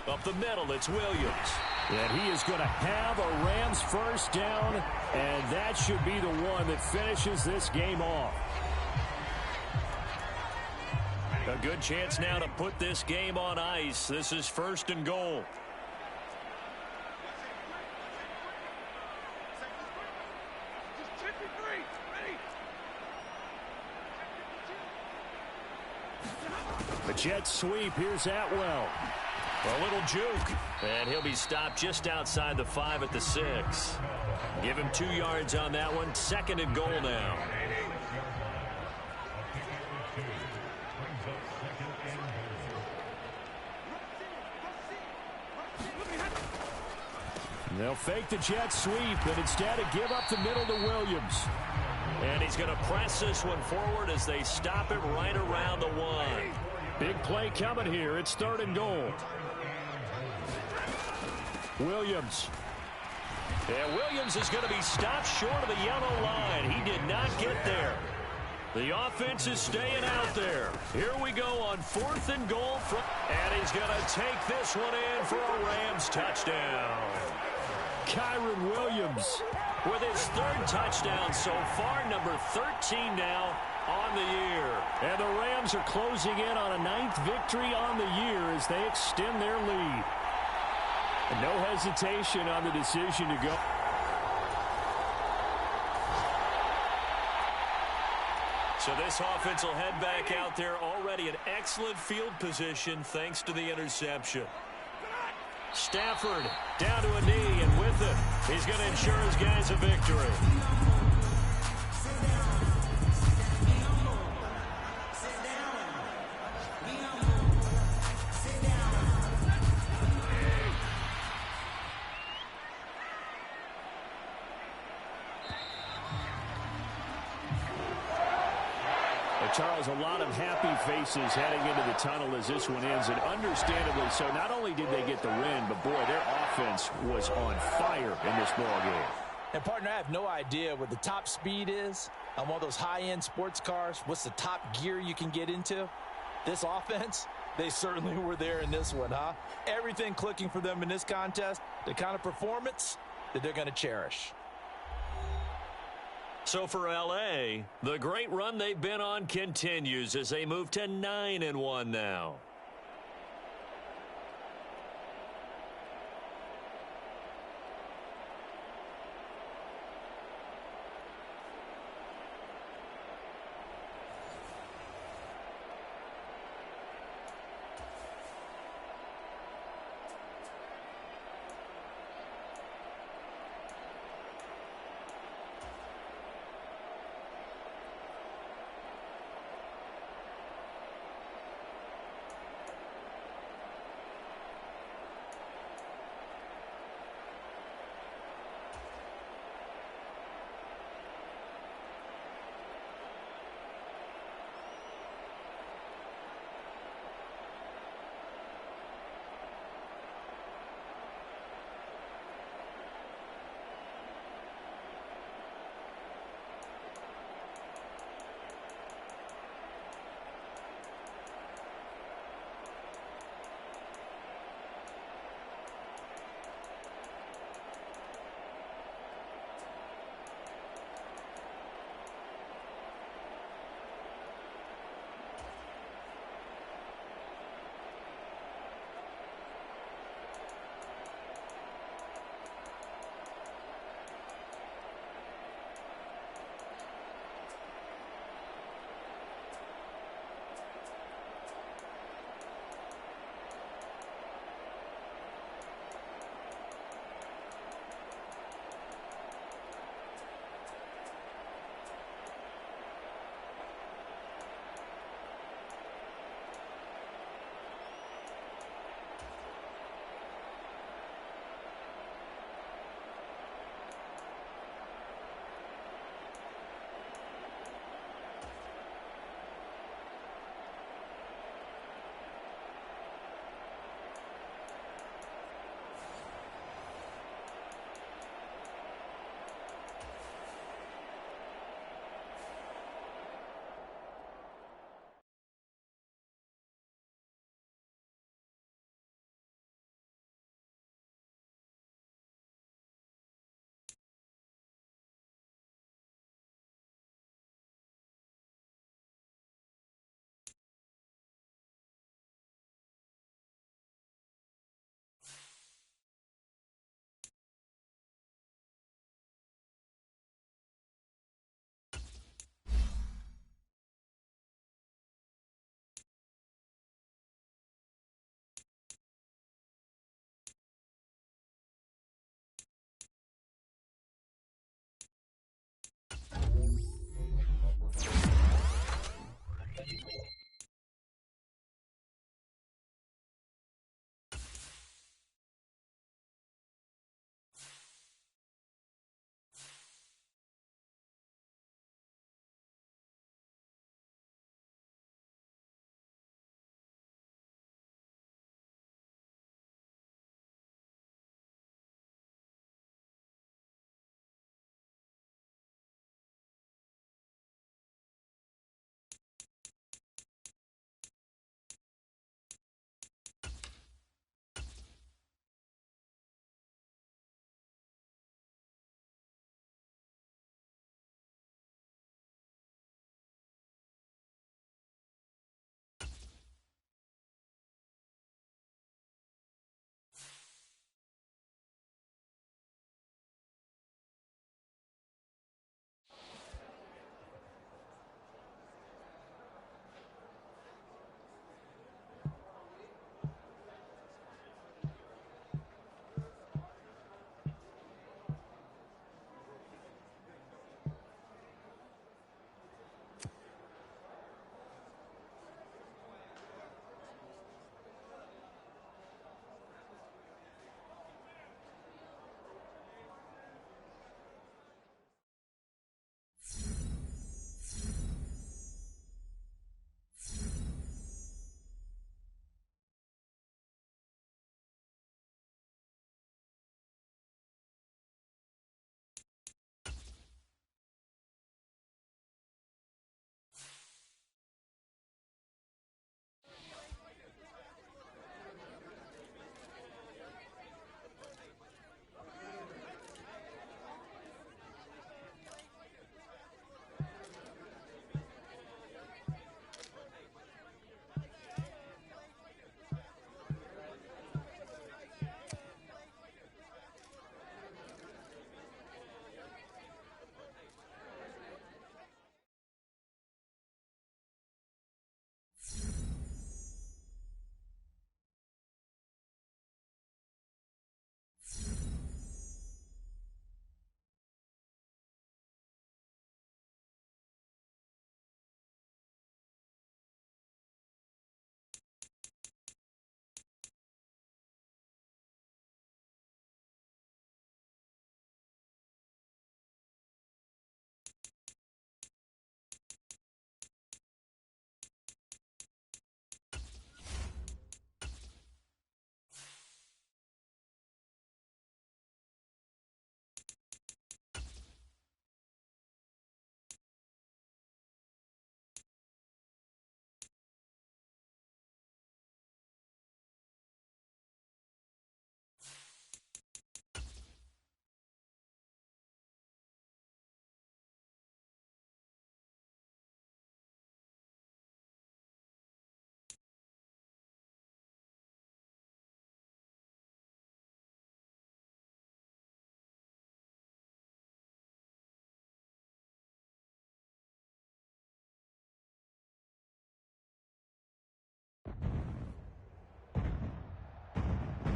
Up the middle, it's Williams. And he is going to have a Rams first down, and that should be the one that finishes this game off. A good chance now to put this game on ice. This is 1st and goal. The jet sweep. Here's Atwell. A little juke. And he'll be stopped just outside the 5 at the 6. Give him 2 yards on that one. 2nd and goal now. They'll fake the jet sweep, and instead give up the middle to Williams. And he's going to press this one forward as they stop it right around the 1. Big play coming here. It's 3rd and goal. Williams. And Williams is going to be stopped short of the yellow line. He did not get there. The offense is staying out there. Here we go on 4th and goal. And he's going to take this one in for a Rams touchdown. Kyron Williams with his 3rd touchdown so far, number 13 now on the year. And the Rams are closing in on a 9th victory on the year as they extend their lead. And no hesitation on the decision to go. So this offense will head back out there, already in excellent field position thanks to the interception. Stafford down to a knee, and with it, he's going to ensure his guys a victory. Charles, a lot of happy faces heading into the tunnel as this one ends, and understandably so. Not only did they get the win, but boy, their offense was on fire in this ball game. And partner, I have no idea what the top speed is on one of those high-end sports cars. What's the top gear you can get into? This offense, they certainly were there in this one, huh? Everything clicking for them in this contest, the kind of performance that they're going to cherish. So for L.A., the great run they've been on continues as they move to 9-1 now.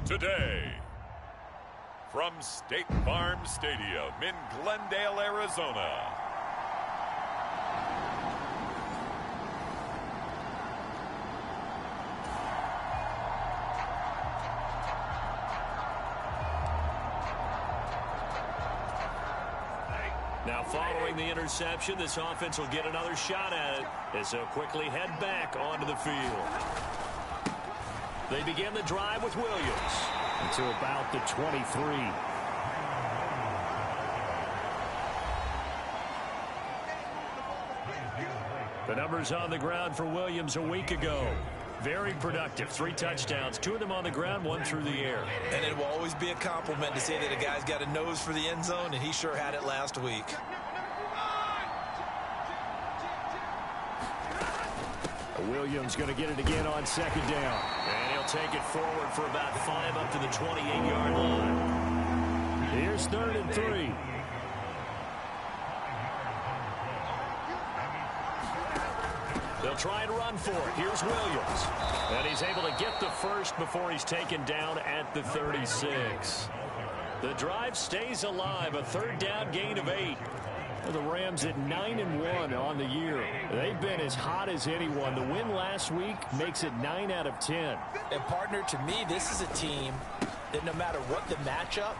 today. From State Farm Stadium in Glendale, Arizona. Now following the interception, this offense will get another shot at it as they'll quickly head back onto the field. They begin the drive with Williams until about the 23. The numbers on the ground for Williams a week ago. Very productive. 3 touchdowns, 2 of them on the ground, 1 through the air. And it will always be a compliment to say that a guy's got a nose for the end zone, and he sure had it last week. Williams going to get it again on 2nd down. And he'll take it forward for about 5 up to the 28-yard line. Here's 3rd and 3. They'll try and run for it. Here's Williams. And he's able to get the first before he's taken down at the 36. The drive stays alive. A 3rd down gain of 8. The Rams at 9-1 on the year. They've been as hot as anyone. The win last week makes it 9 out of 10. And partner, to me, this is a team that no matter what the matchup,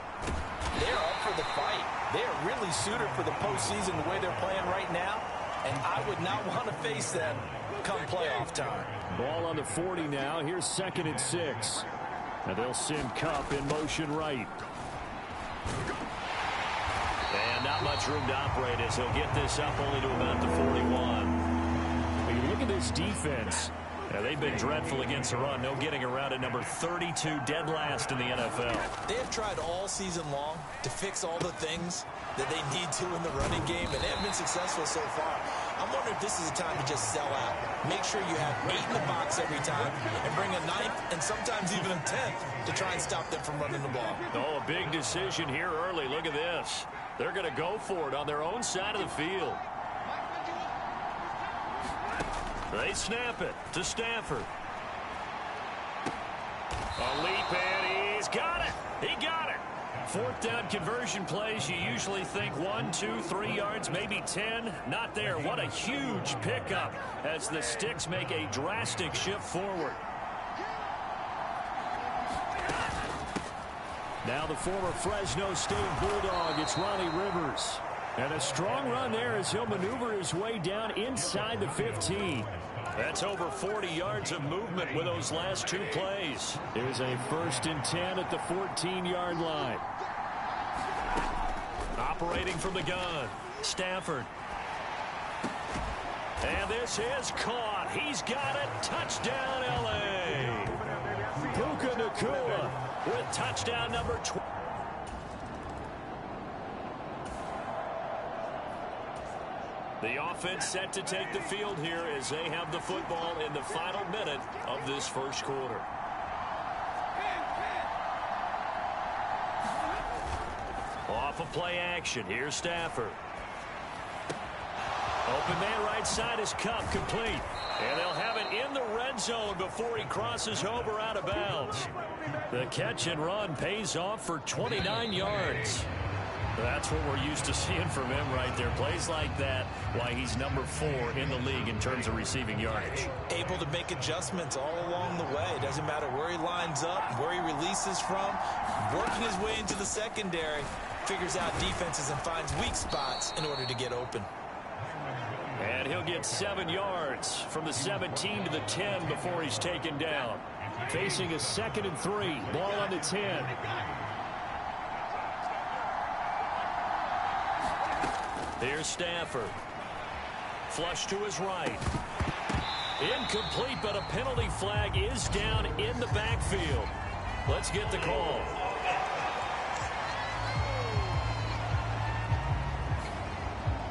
they're up for the fight. They are really suited for the postseason the way they're playing right now. And I would not want to face them come playoff time. Ball on the 40 now. Here's 2nd and 6. And they'll send Kupp in motion right. And not much room to operate as he'll get this up only to about the 41. When you look at this defense, they've been dreadful against the run. No getting around at number 32, dead last in the NFL. They have tried all season long to fix all the things that they need to in the running game, and they have been successful so far. I'm wondering if this is a time to just sell out. Make sure you have 8 in the box every time and bring a 9th and sometimes even a 10th to try and stop them from running the ball. Oh, a big decision here early. Look at this. They're going to go for it on their own side of the field. They snap it to Stafford. A leap, and he's got it. He got it. 4th down conversion plays, you usually think 1, 2, 3 yards, maybe 10. Not there. What a huge pickup as the Sticks make a drastic shift forward. Now the former Fresno State Bulldog, it's Ronnie Rivers. And a strong run there as he'll maneuver his way down inside the 15. That's over 40 yards of movement with those last 2 plays. There's a 1st and 10 at the 14-yard line. Operating from the gun, Stafford. And this is caught. He's got it. Touchdown, L.A. Puka Nacua with touchdown number 20. The offense set to take the field here as they have the football in the final minute of this first quarter. Off of play action. Here's Stafford. Open man right side is Kupp, complete. And they'll have it in the red zone before he crosses over out of bounds. The catch and run pays off for 29 yards. That's what we're used to seeing from him right there. Plays like that, why he's number 4 in the league in terms of receiving yardage. Able to make adjustments all along the way. Doesn't matter where he lines up, where he releases from. Working his way into the secondary. Figures out defenses and finds weak spots in order to get open. And he'll get 7 yards from the 17 to the 10 before he's taken down. Facing a 2nd and 3. Ball on the 10. Here's Stafford. Flush to his right. Incomplete, but a penalty flag is down in the backfield. Let's get the call.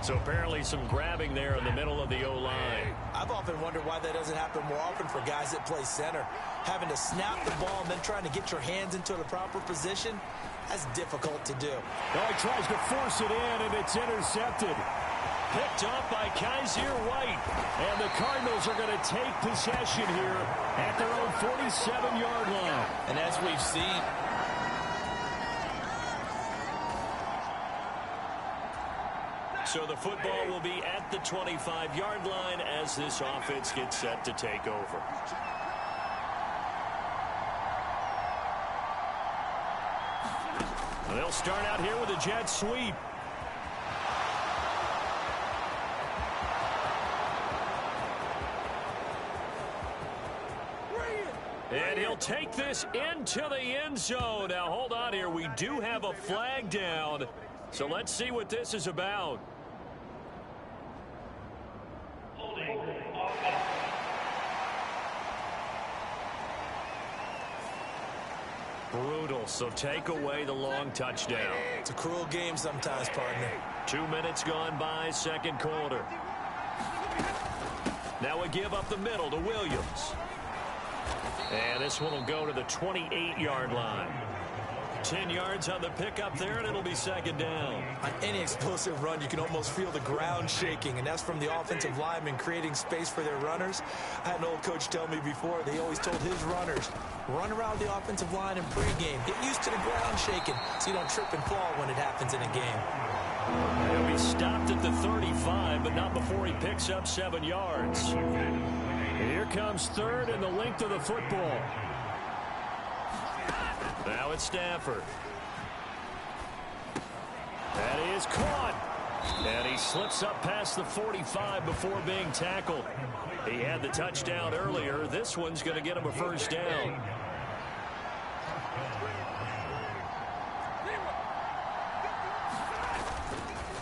So apparently some grabbing there in the middle of the O-line. I've often wondered why that doesn't happen more often for guys that play center. Having to snap the ball and then trying to get your hands into the proper position, that's difficult to do. Oh, he tries to force it in, and it's intercepted. picked off by Kaiser White. And the Cardinals are going to take possession here at their own 47-yard line. And as we've seen, so the football will be at the 25-yard line as this offense gets set to take over. They'll start out here with a jet sweep. And he'll take this into the end zone. Now, hold on here. We do have a flag down. So let's see what this is about. Brutal, so take away the long touchdown. it's a cruel game sometimes, partner. 2 minutes gone by, second quarter. Now a give up the middle to Williams. And this one will go to the 28-yard line. 10 yards on the pickup there, and it'll be second down. On any explosive run, you can almost feel the ground shaking, and that's from the offensive linemen creating space for their runners. I had an old coach tell me before, they always told his runners, run around the offensive line in pregame. Get used to the ground shaking so you don't trip and fall when it happens in a game. He'll be stopped at the 35, but not before he picks up 7 yards. Here comes third and the length of the football. Now it's Stafford. And he is caught. And he slips up past the 45 before being tackled. He had the touchdown earlier. This one's going to get him a first down.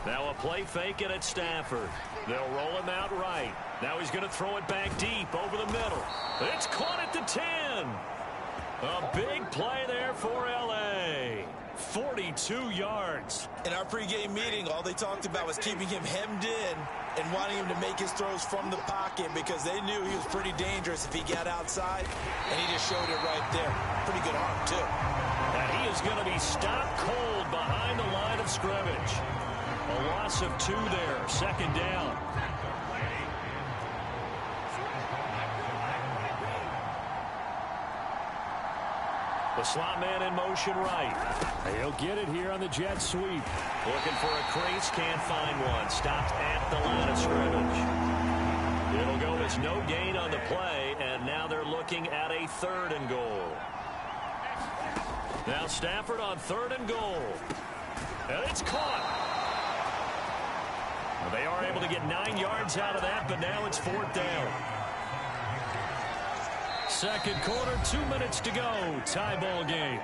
Now a play fake and it's Stafford. They'll roll him out right. Now he's going to throw it back deep over the middle. It's caught at the 10. A big play there for L.A. 42 yards. In our pregame meeting, all they talked about was keeping him hemmed in and wanting him to make his throws from the pocket because they knew he was pretty dangerous if he got outside, and he just showed it right there. Pretty good arm, too. And he is going to be stopped cold behind the line of scrimmage. A loss of 2 there, second down. The slot man in motion right. He'll get it here on the jet sweep. Looking for a crease, can't find one. Stopped at the line of scrimmage. It'll go as no gain on the play, and now they're looking at a 3rd and goal. Now Stafford on 3rd and goal. And it's caught. Well, they are able to get 9 yards out of that, but now it's 4th down. Second quarter, 2 minutes to go. Tie ball game.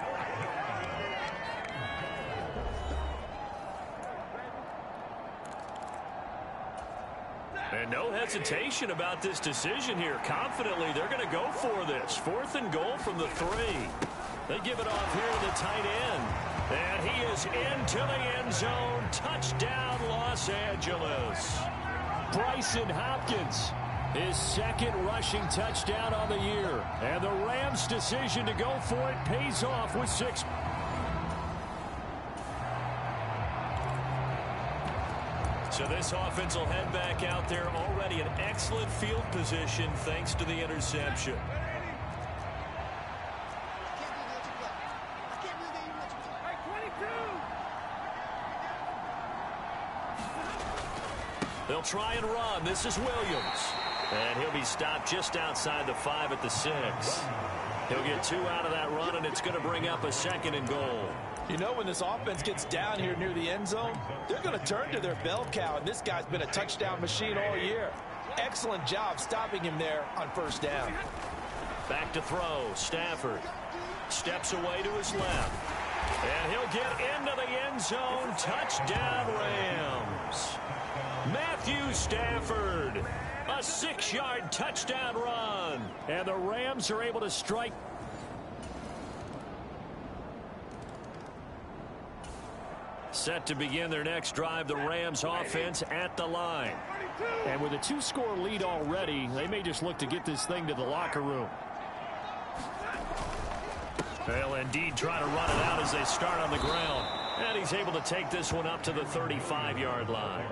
And no hesitation about this decision here. Confidently, they're going to go for this. 4th and goal from the 3. They give it off here to the tight end. And he is into the end zone. Touchdown, Los Angeles. Bryson Hopkins. His 2nd rushing touchdown on the year. And the Rams' decision to go for it pays off with 6. So this offense will head back out there already in excellent field position thanks to the interception. They'll try and run. This is Williams. And he'll be stopped just outside the 5 at the 6. He'll get 2 out of that run, and it's going to bring up a 2nd and goal. You know, when this offense gets down here near the end zone, they're going to turn to their bell cow, and this guy's been a touchdown machine all year. Excellent job stopping him there on 1st down. Back to throw. Stafford steps away to his left. And he'll get into the end zone. Touchdown, Rams. Matthew Stafford. A 6-yard touchdown run. And the Rams are able to strike. Set to begin their next drive, the Rams offense at the line. And with a 2-score lead already, they may just look to get this thing to the locker room. They'll indeed try to run it out as they start on the ground. And he's able to take this one up to the 35-yard line.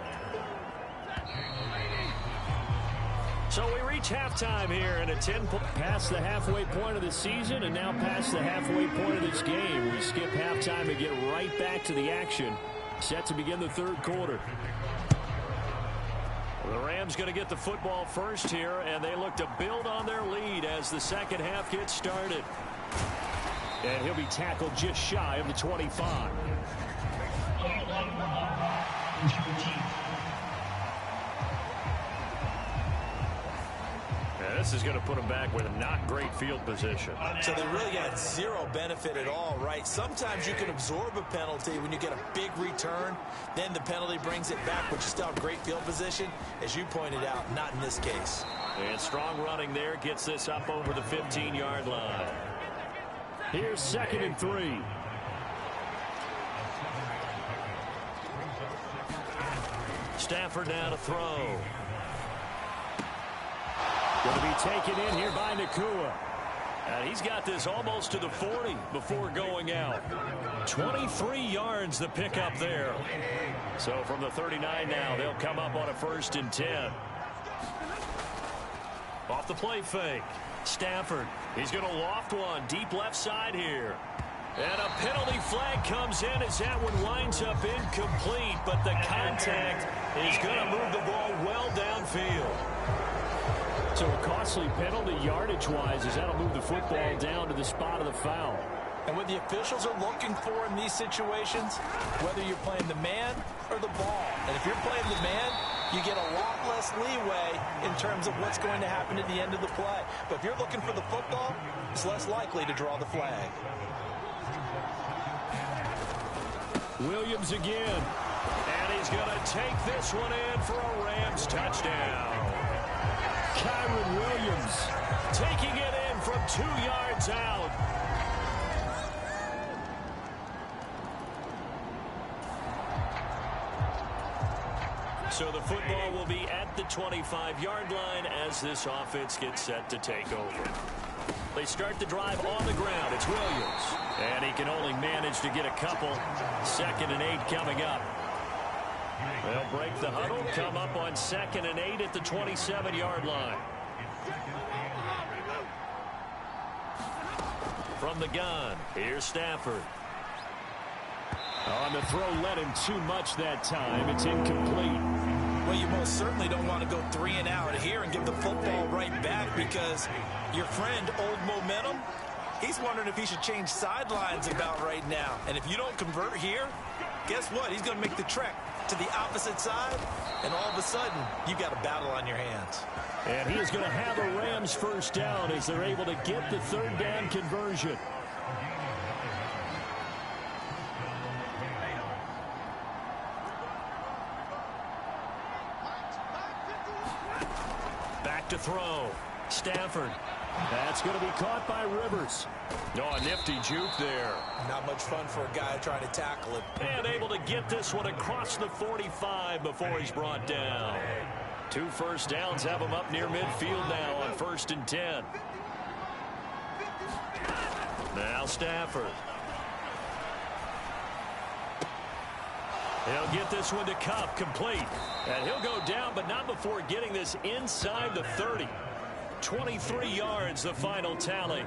So we reach halftime here in a 10-point. Past the halfway point of the season and now past the halfway point of this game. We skip halftime and get right back to the action. Set to begin the third quarter. The Rams going to get the football first here, and they look to build on their lead as the second half gets started. And he'll be tackled just shy of the 25. This is going to put them back with not great field position. So they really got zero benefit at all, right? Sometimes you can absorb a penalty when you get a big return. Then the penalty brings it back, but you still have great field position. As you pointed out, not in this case. And strong running there gets this up over the 15-yard line. Here's 2nd and 3. Stafford now to throw. Going to be taken in here by Nakua. And he's got this almost to the 40 before going out. 23 yards the pickup there. So from the 39 now, they'll come up on a 1st and 10. Off the play fake. Stafford. He's going to loft one deep left side here. And a penalty flag comes in as that one winds up incomplete. But the contact is going to move the ball well downfield. So a costly penalty yardage-wise as that'll move the football down to the spot of the foul. And what the officials are looking for in these situations, whether you're playing the man or the ball. And if you're playing the man, you get a lot less leeway in terms of what's going to happen at the end of the play. But if you're looking for the football, it's less likely to draw the flag. Williams again. And he's going to take this one in for a Rams touchdown. Kyron Williams taking it in from 2 yards out. So the football will be at the 25-yard line as this offense gets set to take over. They start the drive on the ground. It's Williams. And he can only manage to get a couple. 2nd and 8 coming up. They'll break the huddle, come up on 2nd and 8 at the 27-yard line. From the gun, here's Stafford. On the throw, led him too much that time. It's incomplete. Well, you most certainly don't want to go 3 and out here and give the football right back because your friend, Old Momentum, he's wondering if he should change sidelines about right now. And if you don't convert here, guess what? He's going to make the trek to the opposite side, and all of a sudden, you've got a battle on your hands. And he is going to have a Rams first down as they're able to get the 3rd down conversion. Back to throw. Stafford. That's going to be caught by Rivers. Oh, a nifty juke there. Not much fun for a guy trying to tackle it. And able to get this one across the 45 before he's brought down. 2 first downs have him up near midfield now on 1st and 10. Now Stafford. He'll get this one to Cup, complete. And he'll go down, but not before getting this inside the 30. 23 yards, the final tally.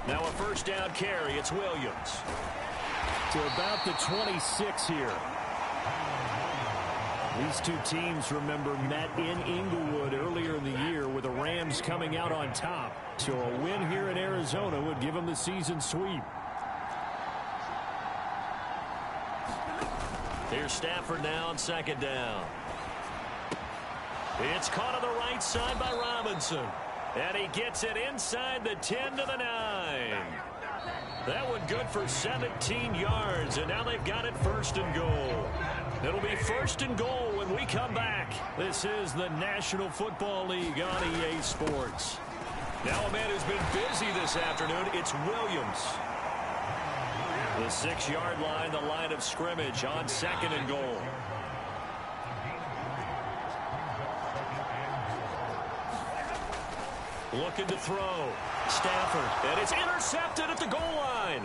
Now a first down carry. It's Williams. To about the 26 here. These two teams, remember, met in Inglewood earlier in the year with the Rams coming out on top. So a win here in Arizona would give them the season sweep. Here's Stafford now on 2nd down. It's caught on the right side by Robinson. And he gets it inside the 10 to the 9. That one good for 17 yards. And now they've got it 1st and goal. It'll be 1st and goal when we come back. This is the National Football League on EA Sports. Now a man who's been busy this afternoon, it's Williams. The 6-yard line, the line of scrimmage on 2nd and goal. Looking to throw. Stafford. And it's intercepted at the goal line.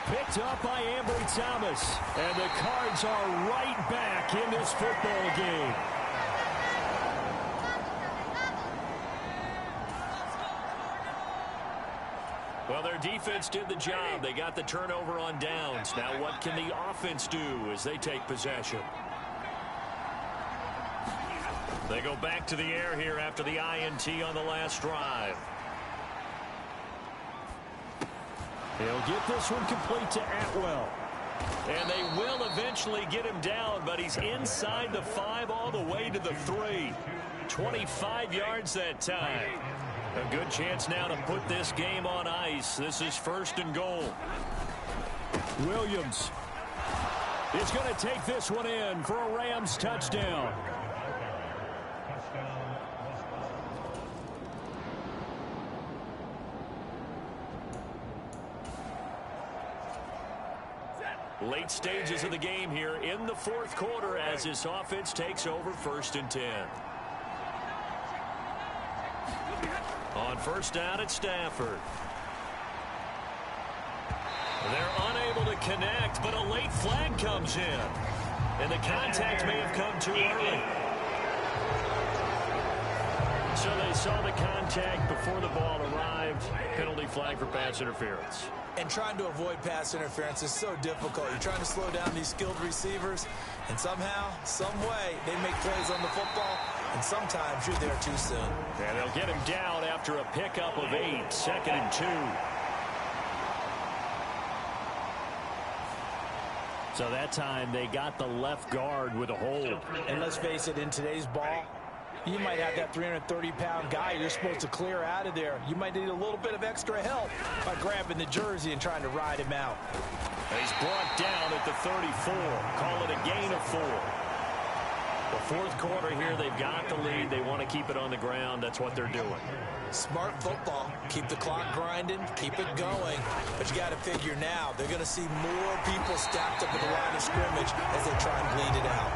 Picked up by Ambry Thomas. And the Cards are right back in this football game. Well, their defense did the job. They got the turnover on downs. Now what can the offense do as they take possession? They go back to the air here after the INT on the last drive. He'll get this one complete to Atwell. And they will eventually get him down, but he's inside the 5 all the way to the 3. 25 yards that time. A good chance now to put this game on ice. This is 1st and goal. Williams is going to take this one in for a Rams touchdown. Late stages of the game here in the 4th quarter as this offense takes over 1st and 10. On 1st down at Stafford. They're unable to connect, but a late flag comes in. And the contact may have come too early. So they saw the contact before the ball arrived. Penalty flag for pass interference. And trying to avoid pass interference is so difficult. You're trying to slow down these skilled receivers, and somehow, some way, they make plays on the football, and sometimes you're there too soon. And they'll get him down after a pickup of 8, 2nd and 2. So that time they got the left guard with a hold. And let's face it, in today's ball, you might have that 330-pound guy you're supposed to clear out of there. You might need a little bit of extra help by grabbing the jersey and trying to ride him out. He's brought down at the 34. Call it a gain of 4. The 4th quarter here, they've got the lead. They want to keep it on the ground. That's what they're doing. Smart football. Keep the clock grinding. Keep it going. But you got to figure now, they're going to see more people stacked up at the line of scrimmage as they try and bleed it out.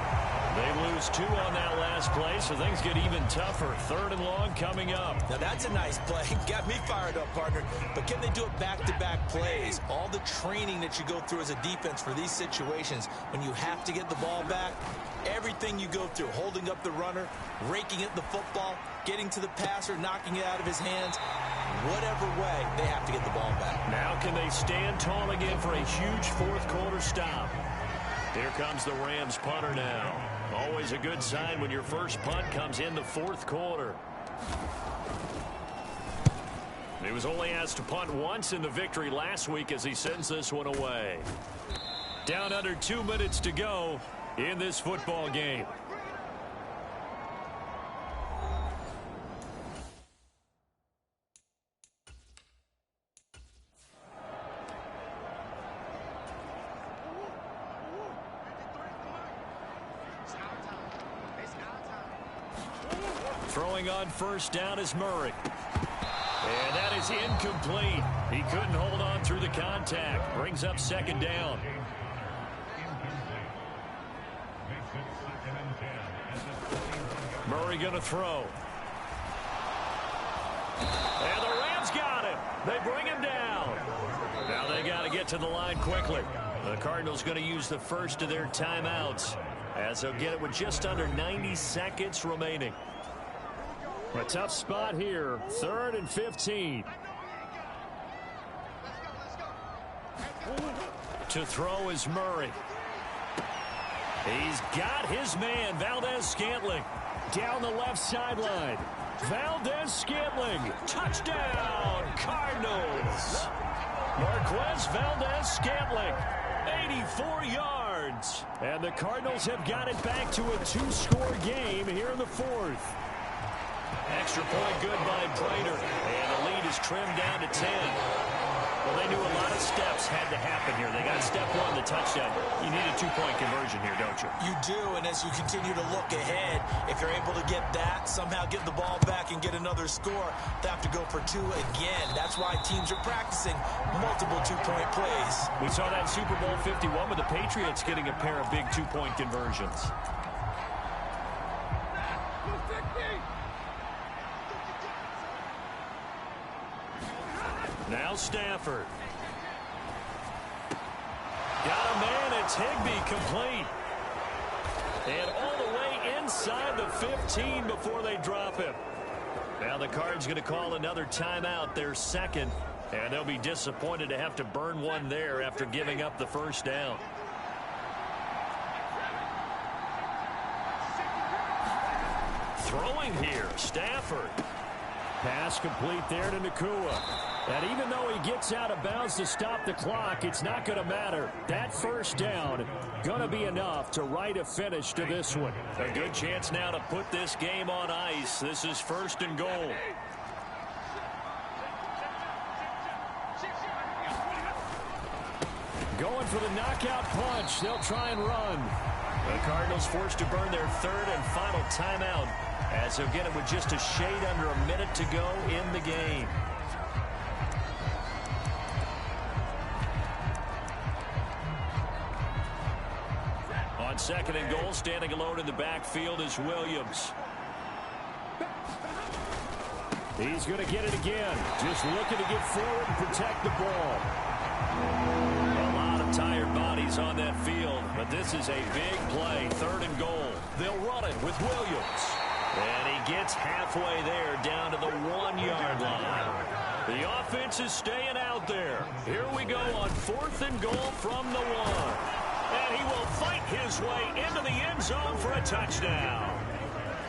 They lose 2 on that last play, so things get even tougher. 3rd and long coming up. Now that's a nice play. Got me fired up, partner. But can they do it back-to-back plays? All the training that you go through as a defense for these situations, when you have to get the ball back, everything you go through, holding up the runner, raking at the football, getting to the passer, knocking it out of his hands, whatever way, they have to get the ball back. Now can they stand tall again for a huge 4th quarter stop? Here comes the Rams punter now. Always a good sign when your first punt comes in the 4th quarter. He was only asked to punt once in the victory last week as he sends this one away. Down under 2 minutes to go in this football game. Throwing on 1st down is Murray. And that is incomplete. He couldn't hold on through the contact. Brings up 2nd down. Murray going to throw. And the Rams got him. They bring him down. Now they got to get to the line quickly. The Cardinals going to use the first of their timeouts as they'll get it with just under 90 seconds remaining. A tough spot here. 3rd and 15. To throw is Murray. He's got his man, Valdez-Scantling, down the left sideline. Valdez-Scantling, touchdown, Cardinals. Marquez Valdez-Scantling, 84 yards. And the Cardinals have got it back to a 2-score game here in the 4th. Extra point good by Prater. And the lead is trimmed down to 10. Well, they knew a lot of steps had to happen here. They got step 1, the touchdown. You need a 2-point conversion here, don't you? You do, and as you continue to look ahead, if you're able to get that, somehow get the ball back and get another score, they have to go for 2 again. That's why teams are practicing multiple 2-point plays. We saw that Super Bowl 51 with the Patriots getting a pair of big 2-point conversions. Now Stafford. Got a man. It's Higbee complete. And all the way inside the 15 before they drop him. Now the Cards going to call another timeout, their second. And they'll be disappointed to have to burn one there after giving up the first down. Throwing here, Stafford. Pass complete there to Nakua. And even though he gets out of bounds to stop the clock, it's not going to matter. That first down going to be enough to write a finish to this one. A good chance now to put this game on ice. This is 1st and goal. Going for the knockout punch. They'll try and run. The Cardinals forced to burn their 3rd and final timeout, as they'll get it with just a shade under a minute to go in the game. On 2nd and goal, standing alone in the backfield is Williams. He's going to get it again. Just looking to get forward and protect the ball. A lot of tired bodies on that field, but this is a big play. 3rd and goal. They'll run it with Williams. And he gets halfway there, down to the 1-yard line. The offense is staying out there. Here we go on 4th and goal from the 1. And he will fight his way into the end zone for a touchdown.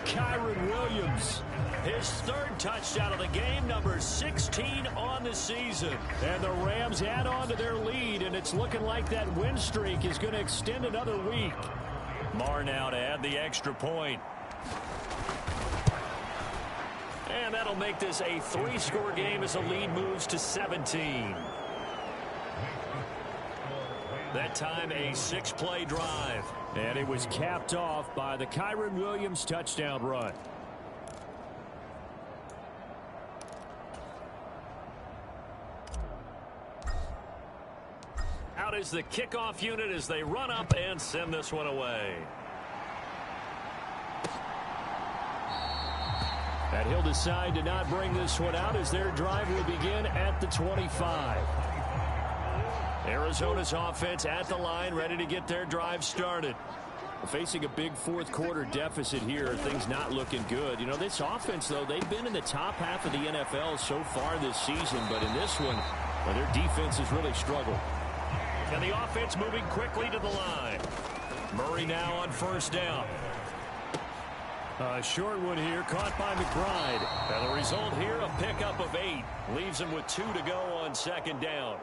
Kyron Williams, his 3rd touchdown of the game, number 16 on the season. And the Rams add on to their lead, and it's looking like that win streak is going to extend another week. Marr now to add the extra point. And that'll make this a 3-score game as the lead moves to 17. That time a 6-play drive. And it was capped off by the Kyron Williams touchdown run. Out is the kickoff unit as they run up and send this one away. And he'll decide to not bring this one out as their drive will begin at the 25. Arizona's offense at the line, ready to get their drive started. Facing a big 4th quarter deficit here, things not looking good. You know, this offense, though, they've been in the top half of the NFL so far this season, but in this one, well, their defense has really struggled. And the offense moving quickly to the line. Murray now on 1st down. A short one here, caught by McBride. And the result here, a pickup of 8. Leaves him with 2 to go on 2nd down.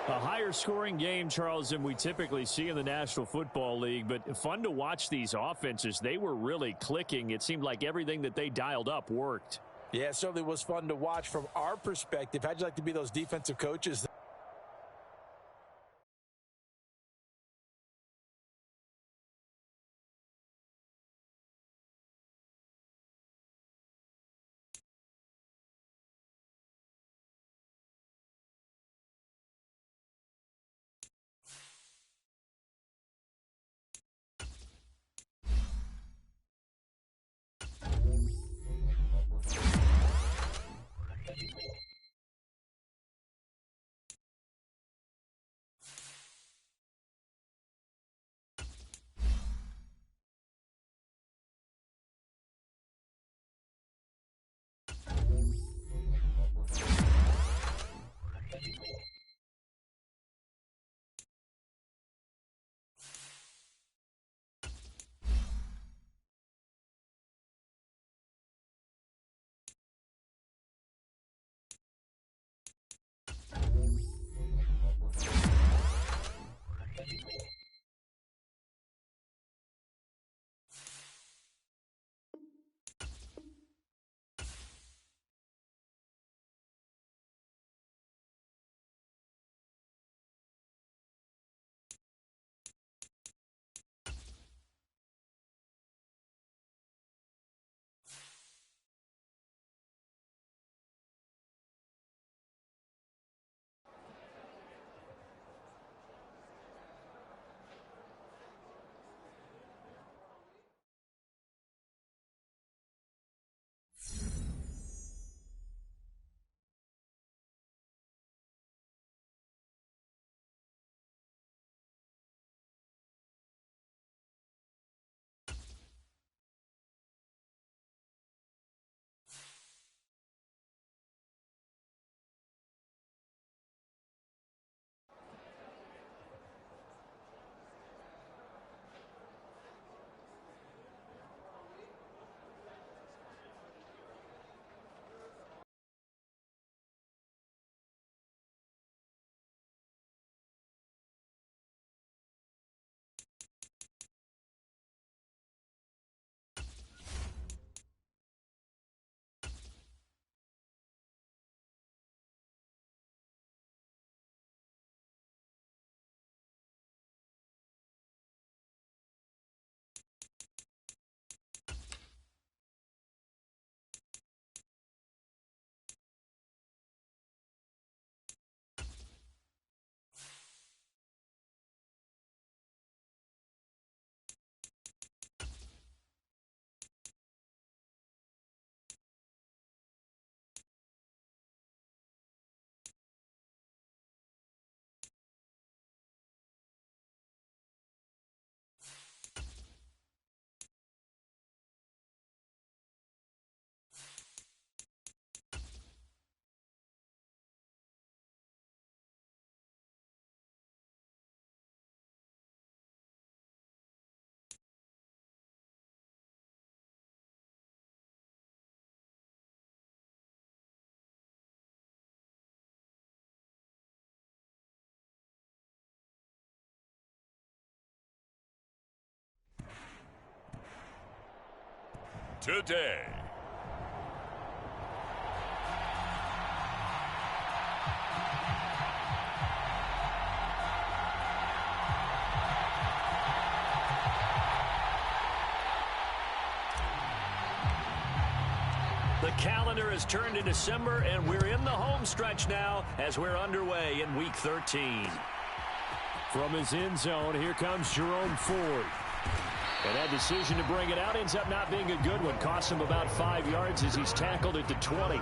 A higher scoring game, Charles, than we typically see in the National Football League, but fun to watch these offenses. They were really clicking. It seemed like everything that they dialed up worked. Yeah, it certainly was fun to watch from our perspective. How'd you like to be those defensive coaches? today. The calendar has turned to December, and we're in the home stretch now as we're underway in Week 13. From his end zone, here comes Jerome Ford. And that decision to bring it out ends up not being a good one. Cost him about 5 yards as he's tackled at the 20.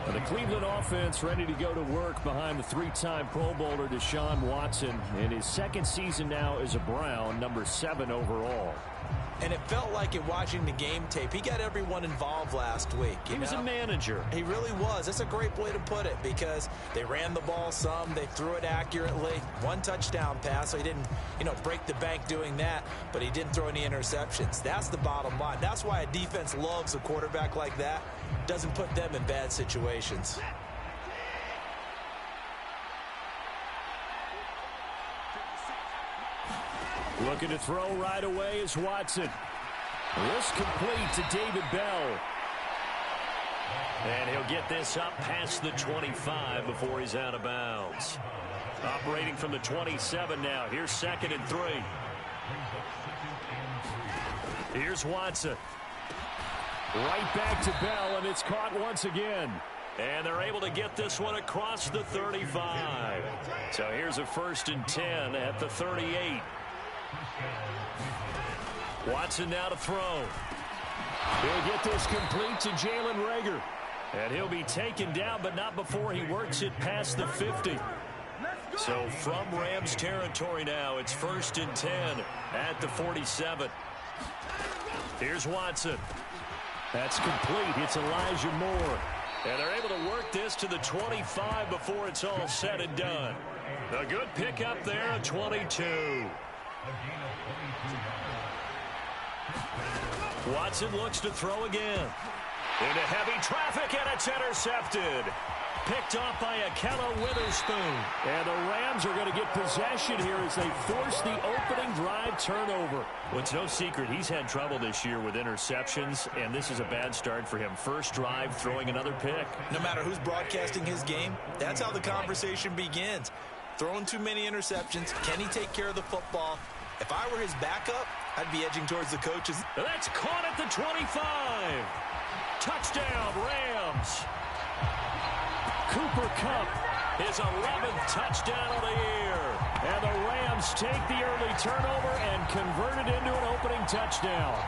And the Cleveland offense ready to go to work behind the 3-time Pro Bowler Deshaun Watson. In his second season now as a Brown, number 7 overall. And it felt like in watching the game tape, he got everyone involved last week. He was a manager. He really was. That's a great way to put it because they ran the ball some. They threw it accurately. 1 touchdown pass, so he didn't, break the bank doing that, but he didn't throw any interceptions. That's the bottom line. That's why a defense loves a quarterback like that. Doesn't put them in bad situations. Looking to throw right away is Watson. This complete to David Bell. And he'll get this up past the 25 before he's out of bounds. Operating from the 27 now. Here's 2nd and 3. Here's Watson. Right back to Bell, and it's caught once again. And they're able to get this one across the 35. So here's a 1st and 10 at the 38. Watson now to throw. He'll get this complete to Jalen Reagor. And he'll be taken down, but not before he works it past the 50. So from Rams territory now, it's 1st and 10 at the 47. Here's Watson. That's complete. It's Elijah Moore. And they're able to work this to the 25 before it's all said and done. A good pickup there, a 22. Watson looks to throw again. Into heavy traffic, and it's intercepted. Picked off by Akella Witherspoon. And the Rams are going to get possession here as they force the opening drive turnover. Well, it's no secret he's had trouble this year with interceptions, and this is a bad start for him. First drive, throwing another pick. No matter who's broadcasting his game, that's how the conversation begins. Throwing too many interceptions. Can he take care of the football? If I were his backup, I'd be edging towards the coaches. That's caught at the 25. Touchdown, Rams. Cooper Kupp, his 11th touchdown of the year. And the Rams take the early turnover and convert it into an opening touchdown.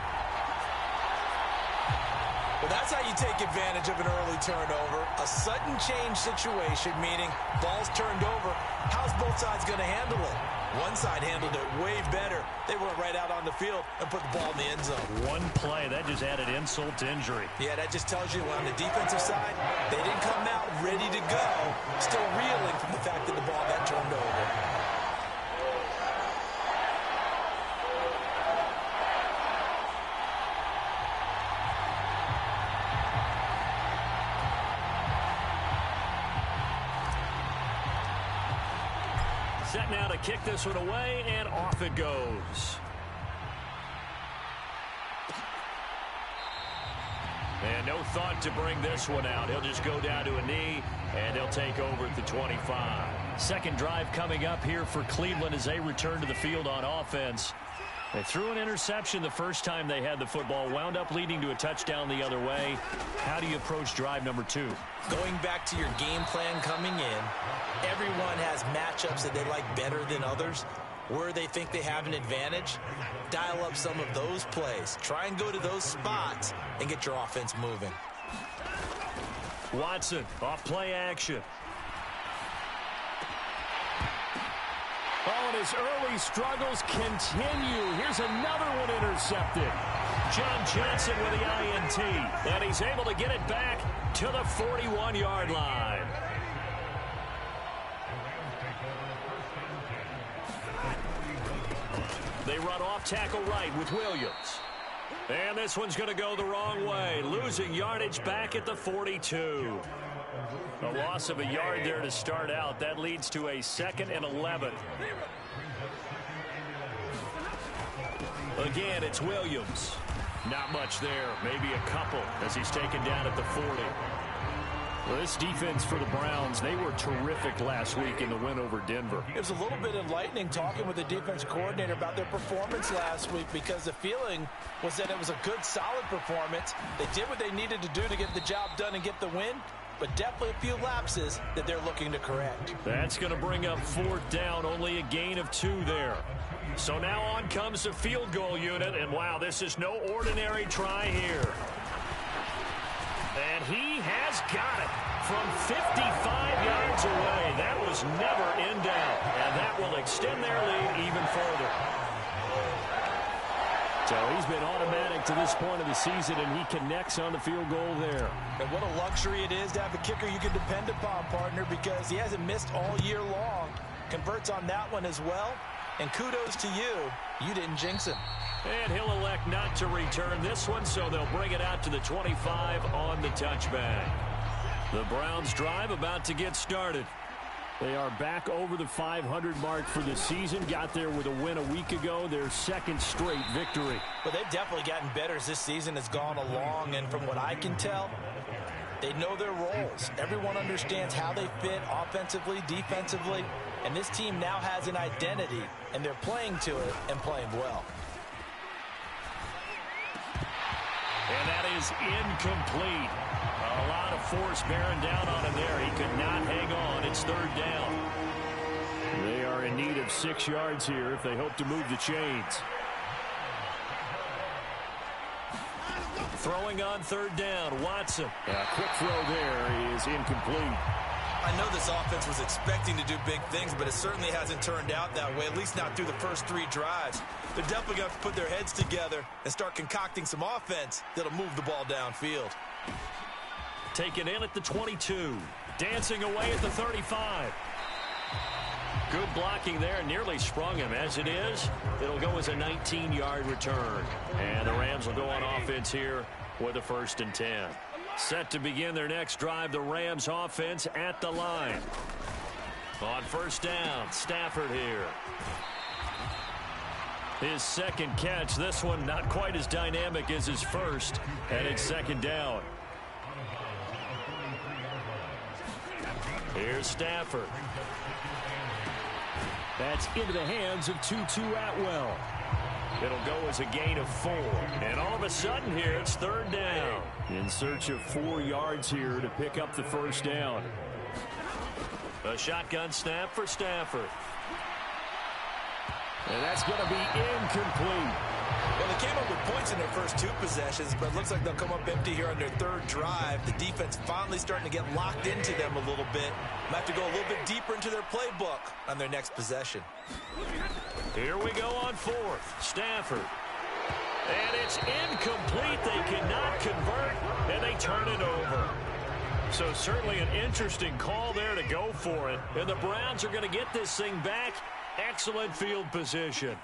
Well, that's how you take advantage of an early turnover. A sudden change situation, meaning ball's turned over. How's both sides going to handle it? One side handled it way better. They went right out on the field and put the ball in the end zone. One play, that just added insult to injury. Yeah, that just tells you on the defensive side, they didn't come out ready to go, still reeling from the fact that the ball got turned over. Set now to kick this one away, and off it goes. And no thought to bring this one out. He'll just go down to a knee, and they'll take over at the 25. Second drive coming up here for Cleveland as they return to the field on offense. They threw an interception the first time they had the football, wound up leading to a touchdown the other way. How do you approach drive number 2? Going back to your game plan coming in, everyone has matchups that they like better than others. Where they think they have an advantage, dial up some of those plays. Try and go to those spots and get your offense moving. Watson, off play action. Oh, and his early struggles continue. Here's another one intercepted. John Johnson with the INT. And he's able to get it back to the 41-yard line. They run off tackle right with Williams. And this one's going to go the wrong way. Losing yardage back at the 42. A loss of a yard there to start out. That leads to a 2nd and 11. Again, it's Williams. Not much there. Maybe a couple as he's taken down at the 40. Well, this defense for the Browns, they were terrific last week in the win over Denver. It was a little bit enlightening talking with the defense coordinator about their performance last week because the feeling was that it was a good, solid performance. They did what they needed to do to get the job done and get the win, but definitely a few lapses that they're looking to correct. That's going to bring up 4th down, only a gain of 2 there. So now on comes the field goal unit, and wow, this is no ordinary try here. And he has got it from 55 yards away. That was never in doubt, and that will extend their lead even further. So he's been automatic to this point of the season, and he connects on the field goal there. And what a luxury it is to have a kicker you can depend upon, partner, because he hasn't missed all year long. Converts on that one as well. And kudos to you. You didn't jinx him. And he'll elect not to return this one, so they'll bring it out to the 25 on the touchback. The Browns drive about to get started. They are back over the 500 mark for the season. Got there with a win a week ago, their 2nd straight victory. But they've definitely gotten better as this season has gone along. And from what I can tell, they know their roles. Everyone understands how they fit offensively, defensively. And this team now has an identity, and they're playing to it and playing well. And that is incomplete. A lot of force bearing down on him there. He could not hang on. It's 3rd down. They are in need of 6 yards here if they hope to move the chains. Throwing on 3rd down, Watson. A quick throw there is incomplete. I know this offense was expecting to do big things, but it certainly hasn't turned out that way, at least not through the first 3 drives. They're definitely going to have to put their heads together and start concocting some offense that'll move the ball downfield. Taken in at the 22. Dancing away at the 35. Good blocking there. Nearly sprung him. As it is, it'll go as a 19-yard return. And the Rams will go on offense here with a 1st and 10. Set to begin their next drive, the Rams offense at the line. On 1st down, Stafford here. His 2nd catch. This one not quite as dynamic as his first. And it's 2nd down. Here's Stafford. That's into the hands of Tutu Atwell. It'll go as a gain of 4. And all of a sudden here, it's 3rd down. In search of 4 yards here to pick up the 1st down. A shotgun snap for Stafford. And that's going to be incomplete. Well, they came up with points in their first 2 possessions, but it looks like they'll come up empty here on their 3rd drive. The defense finally starting to get locked into them a little bit. Might have to go a little bit deeper into their playbook on their next possession. Here we go on 4th. Stafford. And it's incomplete. They cannot convert, and they turn it over. So certainly an interesting call there to go for it. And the Browns are going to get this thing back. Excellent field position.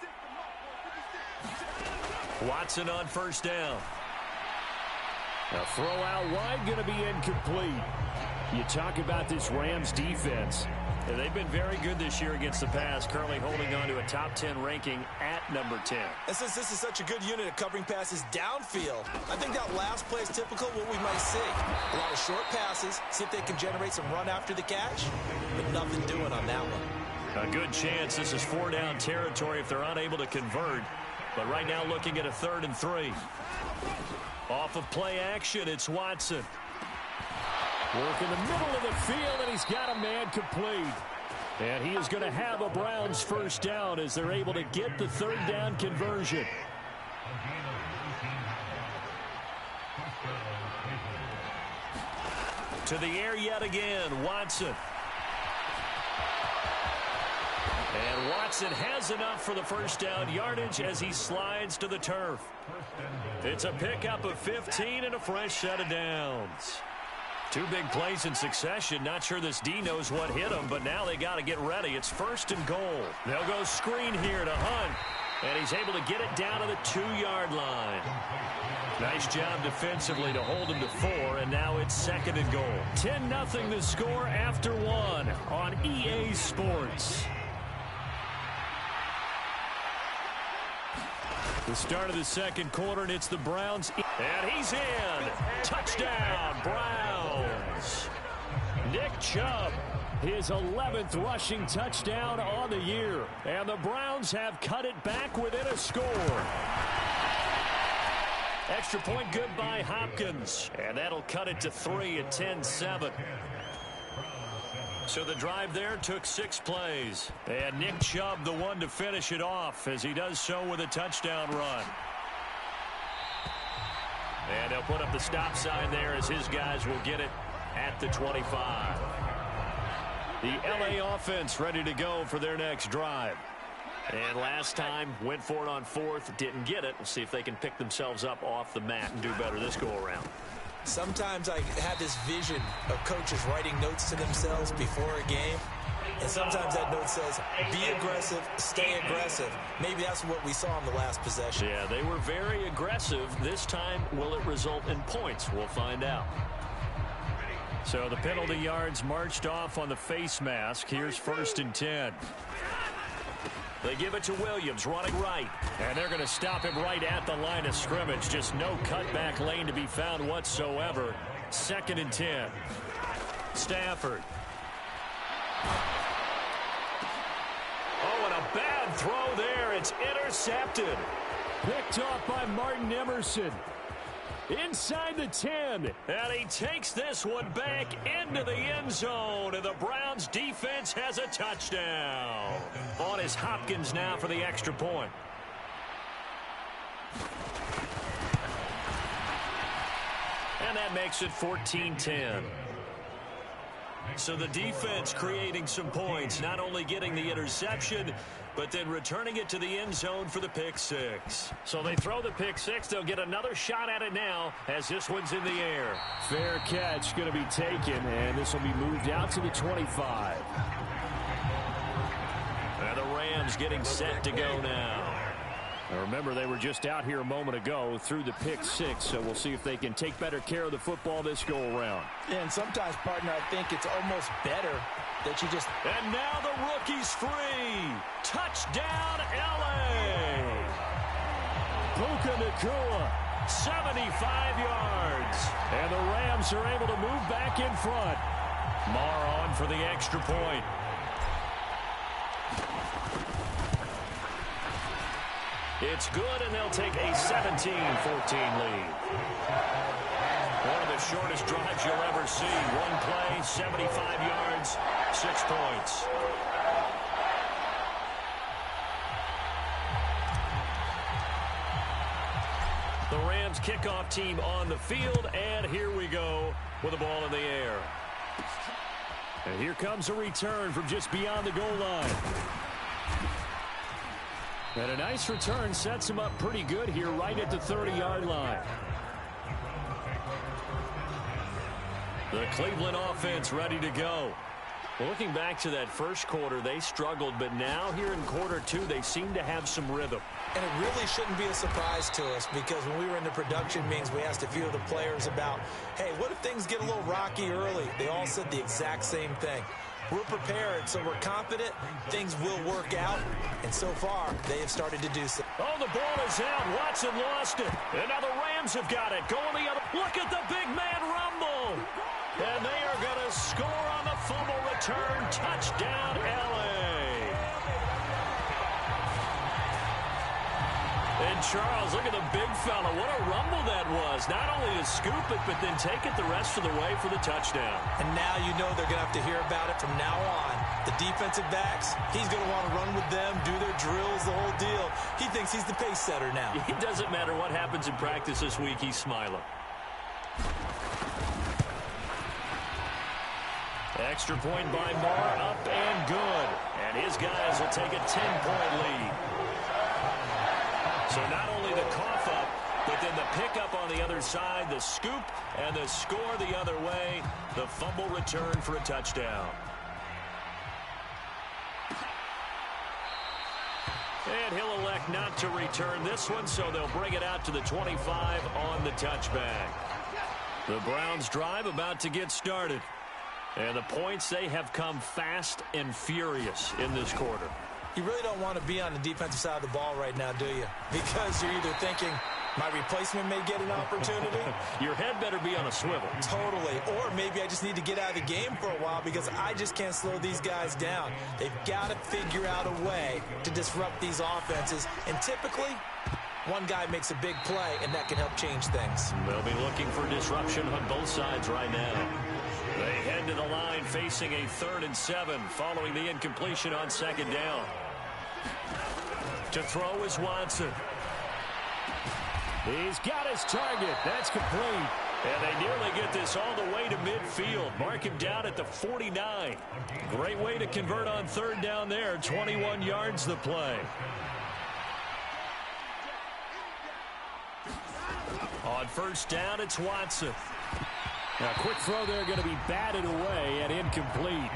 Watson on 1st down. A throw out wide going to be incomplete. You talk about this Rams defense. And they've been very good this year against the pass, currently holding on to a top 10 ranking at number 10. And since this is such a good unit at covering passes downfield, I think that last play is typical of what we might see. A lot of short passes, see if they can generate some run after the catch, but nothing doing on that one. A good chance this is 4-down territory if they're unable to convert. But right now looking at a 3rd and 3. Off of play action, it's Watson. Work in the middle of the field, and he's got a man complete. And he is going to have a Browns 1st down as they're able to get the 3rd down conversion. To the air yet again, Watson. And Watson has enough for the 1st down yardage as he slides to the turf. It's a pickup of 15 and a fresh set of downs. 2 big plays in succession. Not sure this D knows what hit him, but now they got to get ready. It's 1st and goal. They'll go screen here to Hunt, and he's able to get it down to the 2-yard line. Nice job defensively to hold him to 4, and now it's 2nd and goal. 10-0 the score after 1 on EA Sports. The start of the second quarter, and it's the Browns. And he's in. Touchdown, Browns. Nick Chubb, his 11th rushing touchdown on the year. And the Browns have cut it back within a score. Extra point good by Hopkins. And that'll cut it to 3 at 10-7. So the drive there took 6 plays. And Nick Chubb the one to finish it off as he does so with a touchdown run. And they'll put up the stop sign there as his guys will get it at the 25. The LA offense ready to go for their next drive. And last time went for it on 4th, didn't get it. We'll see if they can pick themselves up off the mat and do better this go around. Sometimes I have this vision of coaches writing notes to themselves before a game. And sometimes that note says, be aggressive, stay aggressive. Maybe that's what we saw in the last possession. Yeah, they were very aggressive. This time, will it result in points? We'll find out. So the penalty yards marched off on the face mask. Here's 1st and 10. They give it to Williams, running right. And they're going to stop him right at the line of scrimmage. Just no cutback lane to be found whatsoever. 2nd and 10. Stafford. Oh, and a bad throw there. It's intercepted. Picked off by Martin Emerson. Inside the 10. And he takes this one back into the end zone. And the Browns defense has a touchdown. On is Hopkins now for the extra point. And that makes it 14-10. So the defense creating some points, not only getting the interception, but then returning it to the end zone for the pick 6. So they throw the pick 6. They'll get another shot at it now as this one's in the air. Fair catch going to be taken, and this will be moved out to the 25. And the Rams getting set to go now. Now remember, they were just out here a moment ago through the pick 6, so we'll see if they can take better care of the football this go around. And sometimes, partner, I think it's almost better that you just... And now the rookie's free. Touchdown, LA. Puka Nacua, 75 yards. and the Rams are able to move back in front. Marr on for the extra point. It's good, and they'll take a 17-14 lead. One of the shortest drives you'll ever see. One play, 75 yards, 6 points. The Rams kickoff team on the field, and here we go with the ball in the air. And here comes a return from just beyond the goal line. And a nice return sets him up pretty good here right at the 30-yard line. The Cleveland offense ready to go. Well, looking back to that first quarter, they struggled, but now here in quarter 2, they seem to have some rhythm. And it really shouldn't be a surprise to us, because when we were in the production meetings, we asked a few of the players about, hey, what if things get a little rocky early? They all said the exact same thing. We're prepared, so we're confident things will work out, and so far, they have started to do so. Oh, the ball is out. Watson lost it. And now the Rams have got it. Going the other. Look at the big man rumble. And they are going to score on the fumble return. Touchdown, LA. And Charles, look at the big fella. What a rumble that was. Not only to scoop it, but then take it the rest of the way for the touchdown. And now you know they're going to have to hear about it from now on. The defensive backs, he's going to want to run with them, do their drills, the whole deal. He thinks he's the pace setter now. It doesn't matter what happens in practice this week. He's smiling. Extra point by Marr, up and good. And his guys will take a 10-point lead. So not only the cough up, but then the pickup on the other side, the scoop, and the score the other way, the fumble return for a touchdown. And he'll elect not to return this one, so they'll bring it out to the 25 on the touchback. The Browns drive about to get started. And the points, they have come fast and furious in this quarter. You really don't want to be on the defensive side of the ball right now, do you? Because you're either thinking, my replacement may get an opportunity. Your head better be on a swivel. Totally. Or maybe I just need to get out of the game for a while because I just can't slow these guys down. They've got to figure out a way to disrupt these offenses. And typically, one guy makes a big play, and that can help change things. They'll be looking for disruption on both sides right now. They head to the line facing a 3rd and 7 following the incompletion on 2nd down. To throw is Watson. He's got his target. That's complete. And they nearly get this all the way to midfield. Mark him down at the 49. Great way to convert on 3rd down there. 21 yards the play. On 1st down, it's Watson. Now, quick throw there going to be batted away and incomplete.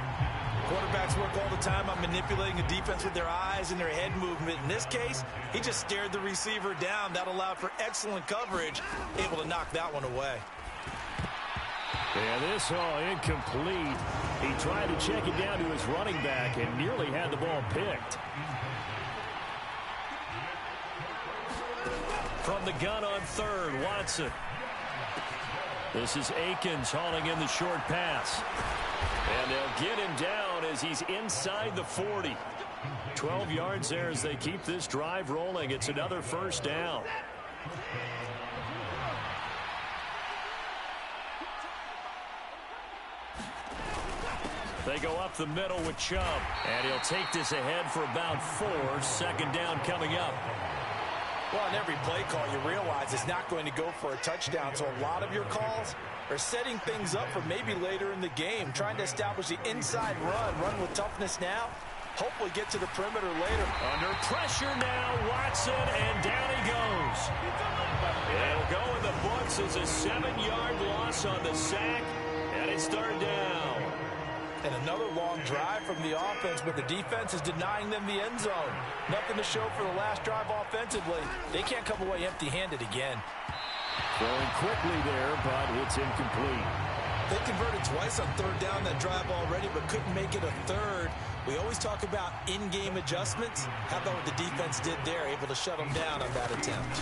Quarterbacks work all the time on manipulating a defense with their eyes and their head movement. In this case, he just stared the receiver down. That allowed for excellent coverage, able to knock that one away. Yeah, this all incomplete. He tried to check it down to his running back and nearly had the ball picked. From the gun on 3rd, Watson. This is Akins hauling in the short pass. And they'll get him down as he's inside the 40. 12 yards there as they keep this drive rolling. It's another 1st down. They go up the middle with Chubb. And he'll take this ahead for about 4. 2nd down coming up. Well, on every play call, you realize it's not going to go for a touchdown. So a lot of your calls are setting things up for maybe later in the game, trying to establish the inside run with toughness now, hopefully get to the perimeter later. Under pressure now, Watson, and down he goes. It'll go in the books as a 7-yard loss on the sack, and it's 3rd down. And another long drive from the offense, but the defense is denying them the end zone. Nothing to show for the last drive offensively. They can't come away empty-handed again. Throwing quickly there, but it's incomplete. They converted twice on 3rd down that drive already, but couldn't make it a 3rd. We always talk about in-game adjustments. How about what the defense did there, able to shut them down on that attempt?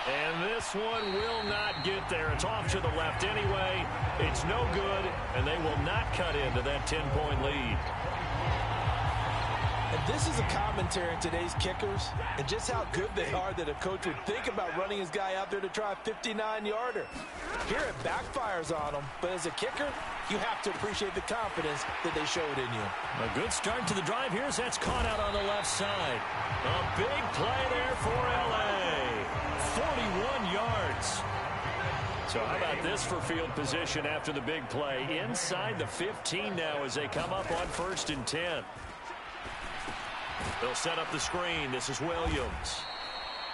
And this one will not get there. It's off to the left anyway. It's no good, and they will not cut into that 10-point lead. And this is a commentary on today's kickers and just how good they are that a coach would think about running his guy out there to try a 59-yarder. Here it backfires on him, but as a kicker, you have to appreciate the confidence that they showed in you. A good start to the drive here as that's caught out on the left side. A big play there for L.A. 41 yards. So how about this for field position after the big play? Inside the 15 now as they come up on 1st and 10. They'll set up the screen. This is Williams.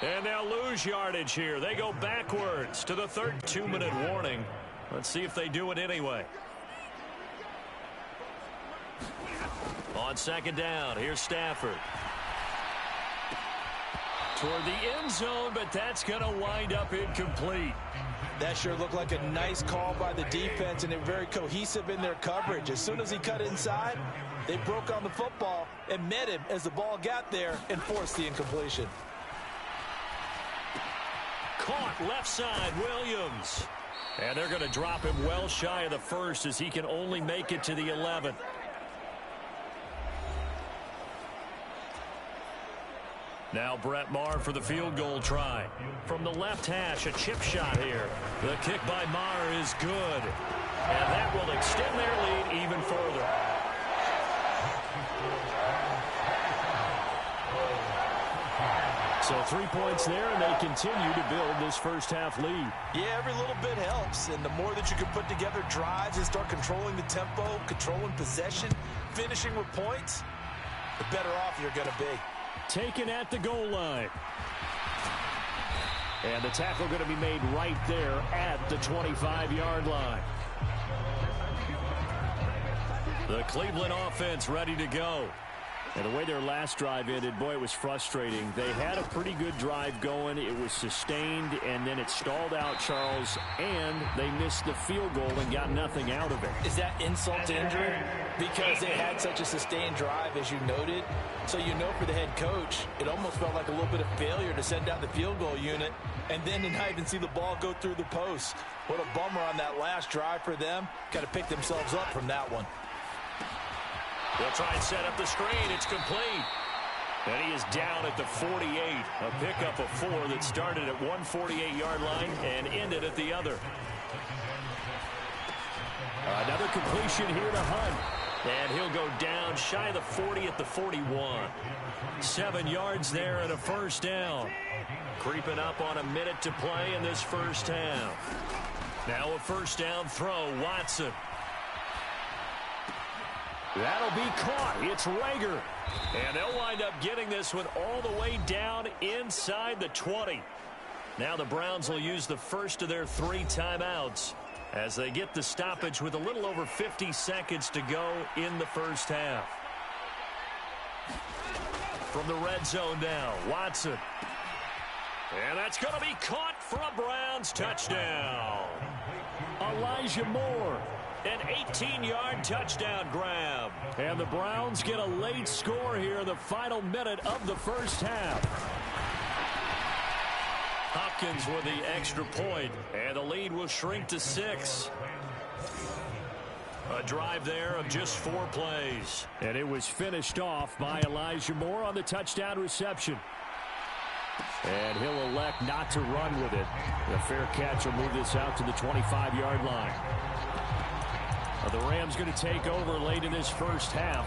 And they'll lose yardage here. They go backwards to the 2-minute warning. Let's see if they do it anyway. On 2nd down, here's Stafford. Toward the end zone, but that's going to wind up incomplete. That sure looked like a nice call by the defense, and they're very cohesive in their coverage. As soon as he cut inside, they broke on the football and met him as the ball got there and forced the incompletion. Caught left side, Williams. And they're going to drop him well shy of the 1st as he can only make it to the 11. Now Brett Maher for the field goal try. From the left hash, a chip shot here. The kick by Maher is good. And that will extend their lead even further. So 3 points there, and they continue to build this first-half lead. Yeah, every little bit helps, and the more that you can put together drives and start controlling the tempo, controlling possession, finishing with points, the better off you're going to be. Taken at the goal line. And the tackle going to be made right there at the 25-yard line. The Cleveland offense ready to go. And the way their last drive ended, boy, it was frustrating. They had a pretty good drive going. It was sustained, and then it stalled out, Charles, and they missed the field goal and got nothing out of it. Is that insult to injury? Because they had such a sustained drive, as you noted. So you know for the head coach, it almost felt like a little bit of failure to send out the field goal unit and then to not even see the ball go through the post. What a bummer on that last drive for them. Got to pick themselves up from that one. They'll try and set up the screen. It's complete. And he is down at the 48. A pickup of 4 that started at one 48-yard line and ended at the other. Another completion here to Hunt. And he'll go down shy of the 40 at the 41. 7 yards there and a first down. Creeping up on a minute to play in this first half. Now a first down throw. Watson. That'll be caught. It's Rager. And they'll wind up getting this one all the way down inside the 20. Now the Browns will use the first of their 3 timeouts as they get the stoppage with a little over 50 seconds to go in the first half. From the red zone now, Watson. And that's going to be caught for a Browns touchdown. Elijah Moore. An 18-yard touchdown grab. And the Browns get a late score here in the final minute of the first half. Hopkins with the extra point, and the lead will shrink to 6. A drive there of just 4 plays. And it was finished off by Elijah Moore on the touchdown reception. And he'll elect not to run with it. The fair catch will move this out to the 25-yard line. The Rams going to take over late in this first half.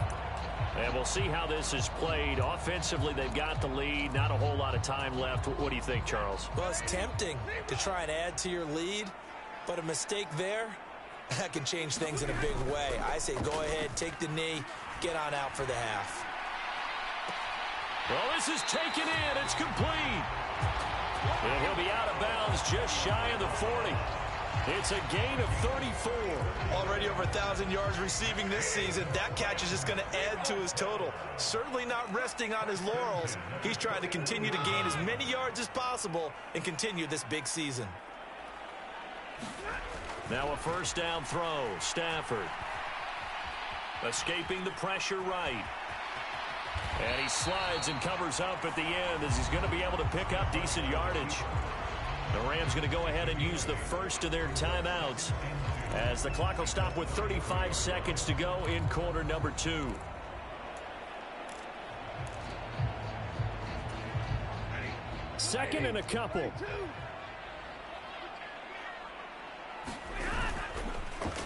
And we'll see how this is played. Offensively, they've got the lead. Not a whole lot of time left. What do you think, Charles? Well, it's tempting to try and add to your lead, but a mistake there, that can change things in a big way. I say go ahead, take the knee, get on out for the half. Well, this is taken in. It's complete. And he'll be out of bounds just shy of the 40. It's a gain of 34. Already over 1,000 yards receiving this season. That catch is just going to add to his total. Certainly not resting on his laurels. He's trying to continue to gain as many yards as possible and continue this big season. Now a first down throw. Stafford. Escaping the pressure right. And he slides and covers up at the end as he's going to be able to pick up decent yardage. The Rams going to go ahead and use the first of their timeouts as the clock will stop with 35 seconds to go in quarter number 2. Second and a couple.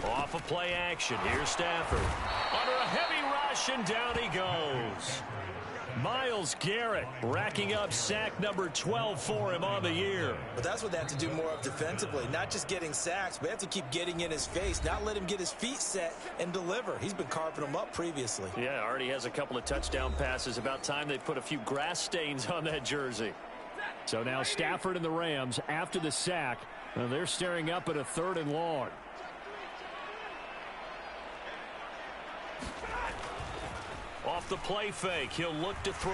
Off of play action. Here's Stafford. Under a heavy rush, and down he goes. Myles Garrett racking up sack number 12 for him on the year. But that's what they have to do more of defensively. Not just getting sacks, but they have to keep getting in his face. Not let him get his feet set and deliver. He's been carving them up previously. Yeah, already has a couple of touchdown passes. About time they put a few grass stains on that jersey. So now Stafford and the Rams after the sack. They're staring up at a 3rd and long. Off the play fake, he'll look to throw.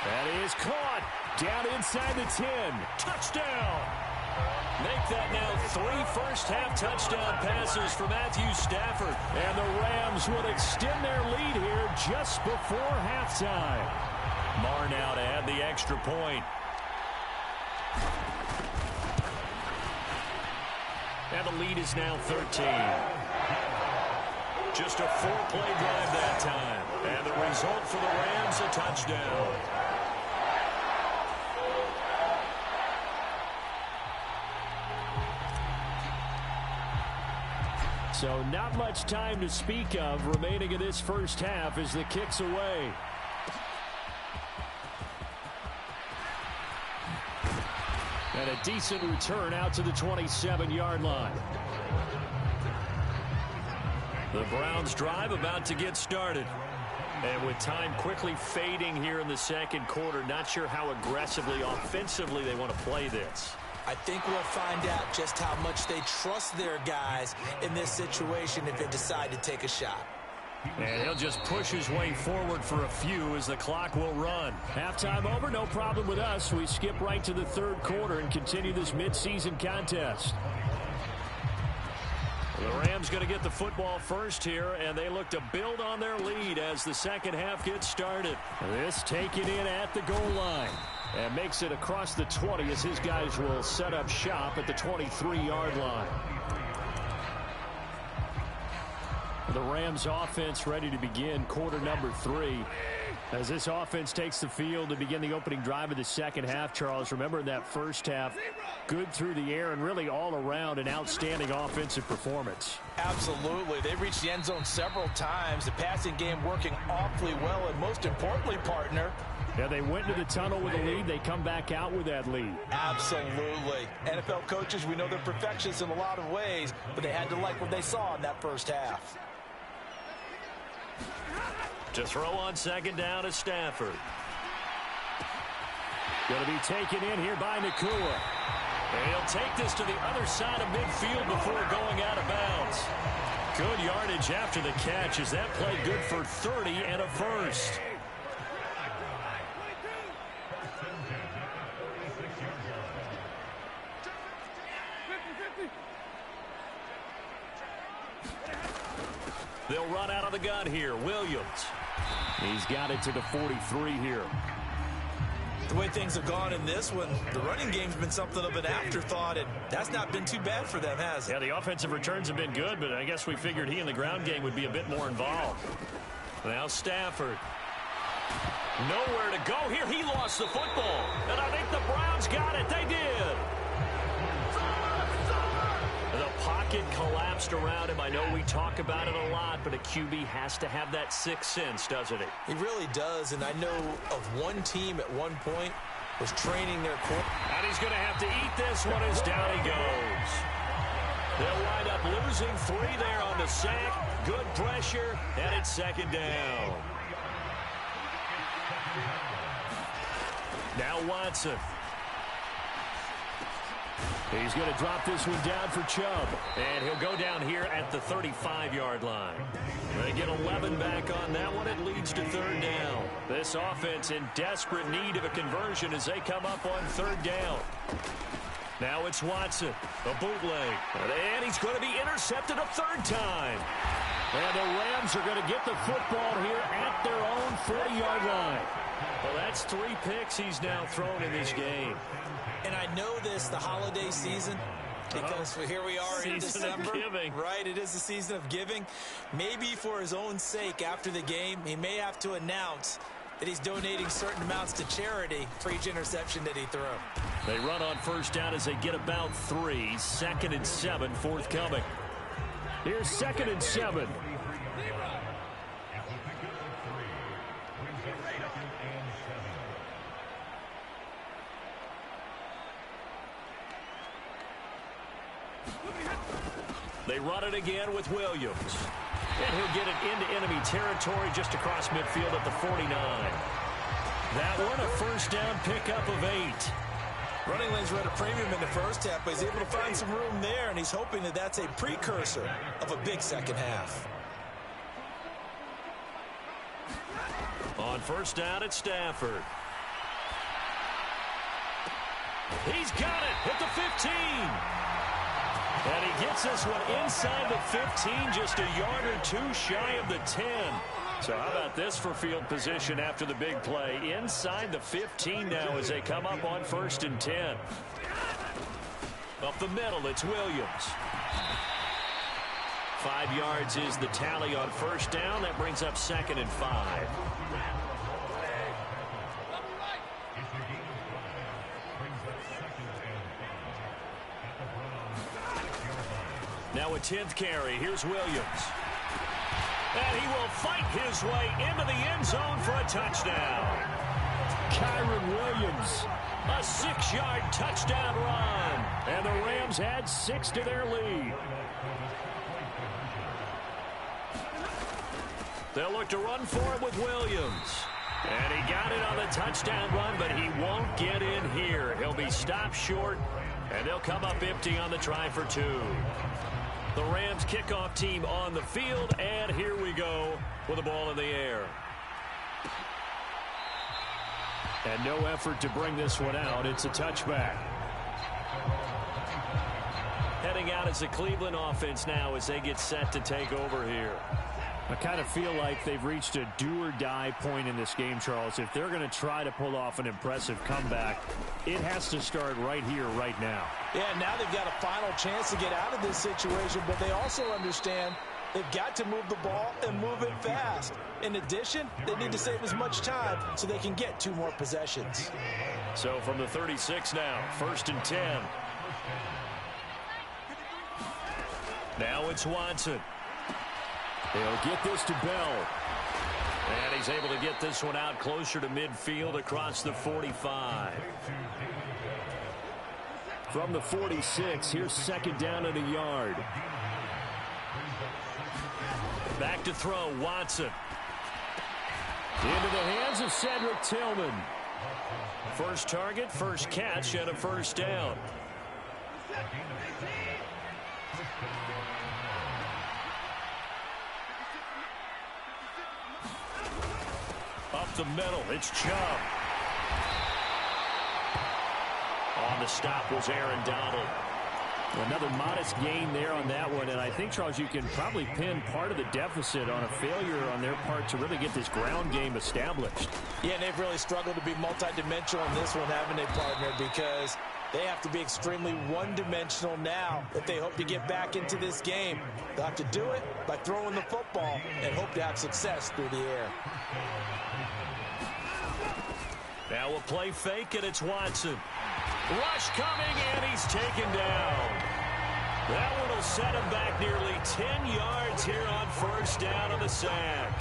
That is caught. Down inside the 10. Touchdown! Make that now 3 first-half touchdown passes for Matthew Stafford. And the Rams would extend their lead here just before halftime. Marr now to add the extra point. And the lead is now 13. Just a 4-play drive that time. And the result for the Rams, a touchdown. So not much time to speak of remaining in this first half as the kick's away. And a decent return out to the 27-yard line. The Browns drive about to get started. And with time quickly fading here in the second quarter, not sure how aggressively, offensively they want to play this. I think we'll find out just how much they trust their guys in this situation if they decide to take a shot. And he'll just push his way forward for a few as the clock will run. Halftime over, no problem with us. We skip right to the third quarter and continue this midseason contest. The Rams going to get the football first here, and they look to build on their lead as the second half gets started. This taken in at the goal line. And makes it across the 20 as his guys will set up shop at the 23-yard line. The Rams offense ready to begin quarter number 3. As this offense takes the field to begin the opening drive of the second half, Charles, remember in that first half, good through the air and really all around an outstanding offensive performance. Absolutely. They reached the end zone several times. The passing game working awfully well, and most importantly, partner, yeah, they went to the tunnel with a lead. They come back out with that lead. Absolutely. NFL coaches, we know they're perfectionists in a lot of ways, but they had to like what they saw in that first half. To throw on second down is Stafford. Going to be taken in here by Nakua. And he'll take this to the other side of midfield before going out of bounds. Good yardage after the catch as that play good for 30 and a first. They'll run out of the gun here. Williams. He's got it to the 43 here. The way things have gone in this one, the running game's been something of an afterthought, and that's not been too bad for them, has it? Yeah, the offensive returns have been good, but I guess we figured he in the ground game would be a bit more involved. Now Stafford. Nowhere to go here. He lost the football, and I think the Browns got it. They did. The pocket collapsed around him. I know we talk about it a lot, but a QB has to have that sixth sense, doesn't it? He really does, and I know of one team at one point was training their quarterback. And he's going to have to eat this one as down he goes. They'll wind up losing 3 there on the sack. Good pressure, and it's second down. Now Watson. He's going to drop this one down for Chubb. And he'll go down here at the 35-yard line. They get 11 back on that one. It leads to third down. This offense in desperate need of a conversion as they come up on third down. Now it's Watson. A bootleg. And he's going to be intercepted a third time. And the Rams are going to get the football here at their own 40-yard line. Well, that's 3 picks he's now thrown in this game. And I know this, the holiday season, because here we are in December. Right, it is the season of giving. Maybe for his own sake after the game, he may have to announce that he's donating certain amounts to charity for each interception that he threw. They run on first down as they get about 3. 2nd and 7 forthcoming. Here's 2nd and 7. They run it again with Williams. And he'll get it into enemy territory just across midfield at the 49. That one, a first down pickup of 8. Running lanes were at a premium in the first half, but he's able to find some room there, and he's hoping that that's a precursor of a big second half. On first down, it's Stafford. He's got it at the 15. And he gets this one inside the 15, just a yard or 2 shy of the 10. So how about this for field position after the big play? Inside the 15 now as they come up on 1st and 10. Up the middle, it's Williams. 5 yards is the tally on first down. That brings up 2nd and 5. Now a 10th carry. Here's Williams. And he will fight his way into the end zone for a touchdown. Kyron Williams, a 6-yard touchdown run. And the Rams add 6 to their lead. They'll look to run for it with Williams. And he got it on the touchdown run, but he won't get in here. He'll be stopped short, and they'll come up empty on the try for 2. The Rams kickoff team on the field, and here we go with the ball in the air. And no effort to bring this one out. It's a touchback. Heading out as the Cleveland offense now as they get set to take over here. I kind of feel like they've reached a do-or-die point in this game, Charles. If they're going to try to pull off an impressive comeback, it has to start right here, right now. Yeah, now they've got a final chance to get out of this situation, but they also understand they've got to move the ball and move it fast. In addition, they need to save as much time so they can get 2 more possessions. So from the 36 now, 1st and 10. Now it's Watson. They'll get this to Bell. And he's able to get this one out closer to midfield across the 45. From the 46, here's 2nd down and a yard. Back to throw, Watson. Into the hands of Cedric Tillman. First target, first catch, and a 1st down. Up the middle, it's Chubb. On the stop was Aaron Donald. Another modest gain there on that one, and I think, Charles, you can probably pin part of the deficit on a failure on their part to really get this ground game established. Yeah, and they've really struggled to be multidimensional in this one, haven't they, partner? Because they have to be extremely one-dimensional now if they hope to get back into this game. They'll have to do it by throwing the football and hope to have success through the air. Now a play fake, and it's Watson. Rush coming, and he's taken down. That one will set him back nearly 10 yards here on 1st down on the sack.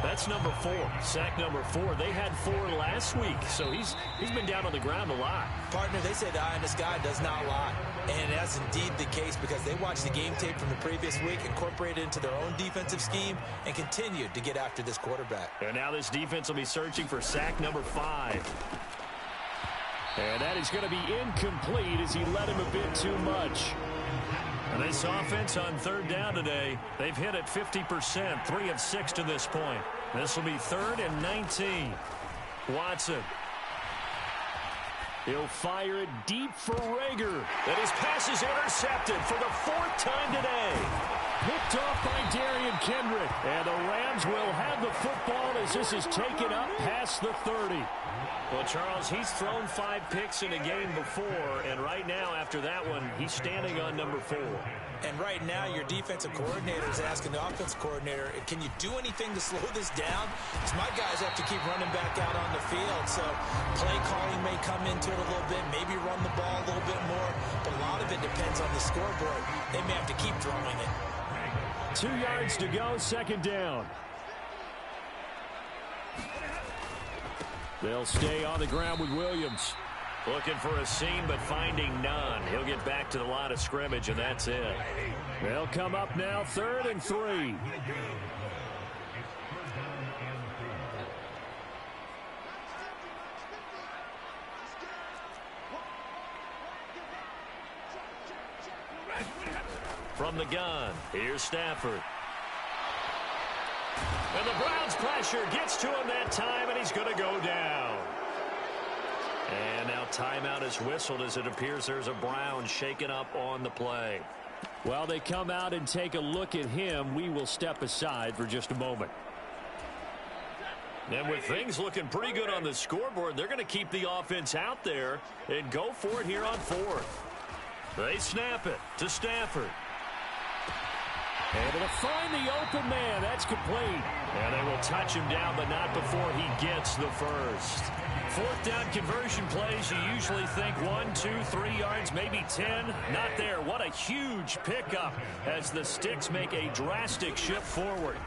That's number 4, sack number 4. They had 4 last week, so he's been down on the ground a lot. Partner, they say the eye in the sky does not lie. And that's indeed the case because they watched the game tape from the previous week, incorporated it into their own defensive scheme, and continued to get after this quarterback. And now this defense will be searching for sack number 5. And that is going to be incomplete as he led him a bit too much. And this offense on 3rd down today, they've hit it 50%, 3 of 6 to this point. This will be 3rd and 19. Watson. He'll fire it deep for Rager. And his pass is intercepted for the 4th time today. Picked off by Darian Kendrick. And the Rams will have the football as this is taken up past the 30. Well, Charles, he's thrown 5 picks in a game before, and right now, after that one, he's standing on number 4. And right now, your defensive coordinator is asking the offensive coordinator, can you do anything to slow this down? Because my guys have to keep running back out on the field. So play calling may come into it a little bit, maybe run the ball a little bit more, but a lot of it depends on the scoreboard. They may have to keep throwing it. 2 yards to go, 2nd down. They'll stay on the ground with Williams. Looking for a seam, but finding none. He'll get back to the line of scrimmage, and that's it. They'll come up now, 3rd and 3. From the gun, here's Stafford. And the Browns' pressure gets to him that time, and he's going to go down. And now timeout is whistled as it appears there's a Brown shaken up on the play. While they come out and take a look at him, we will step aside for just a moment. And with things looking pretty good on the scoreboard, they're going to keep the offense out there and go for it here on 4th. They snap it to Stafford. Able to find the open man. That's complete. And they will touch him down, but not before he gets the first. 4th down conversion plays, you usually think 1, 2, 3 yards, maybe 10. Not there. What a huge pickup as the Sticks make a drastic shift forward.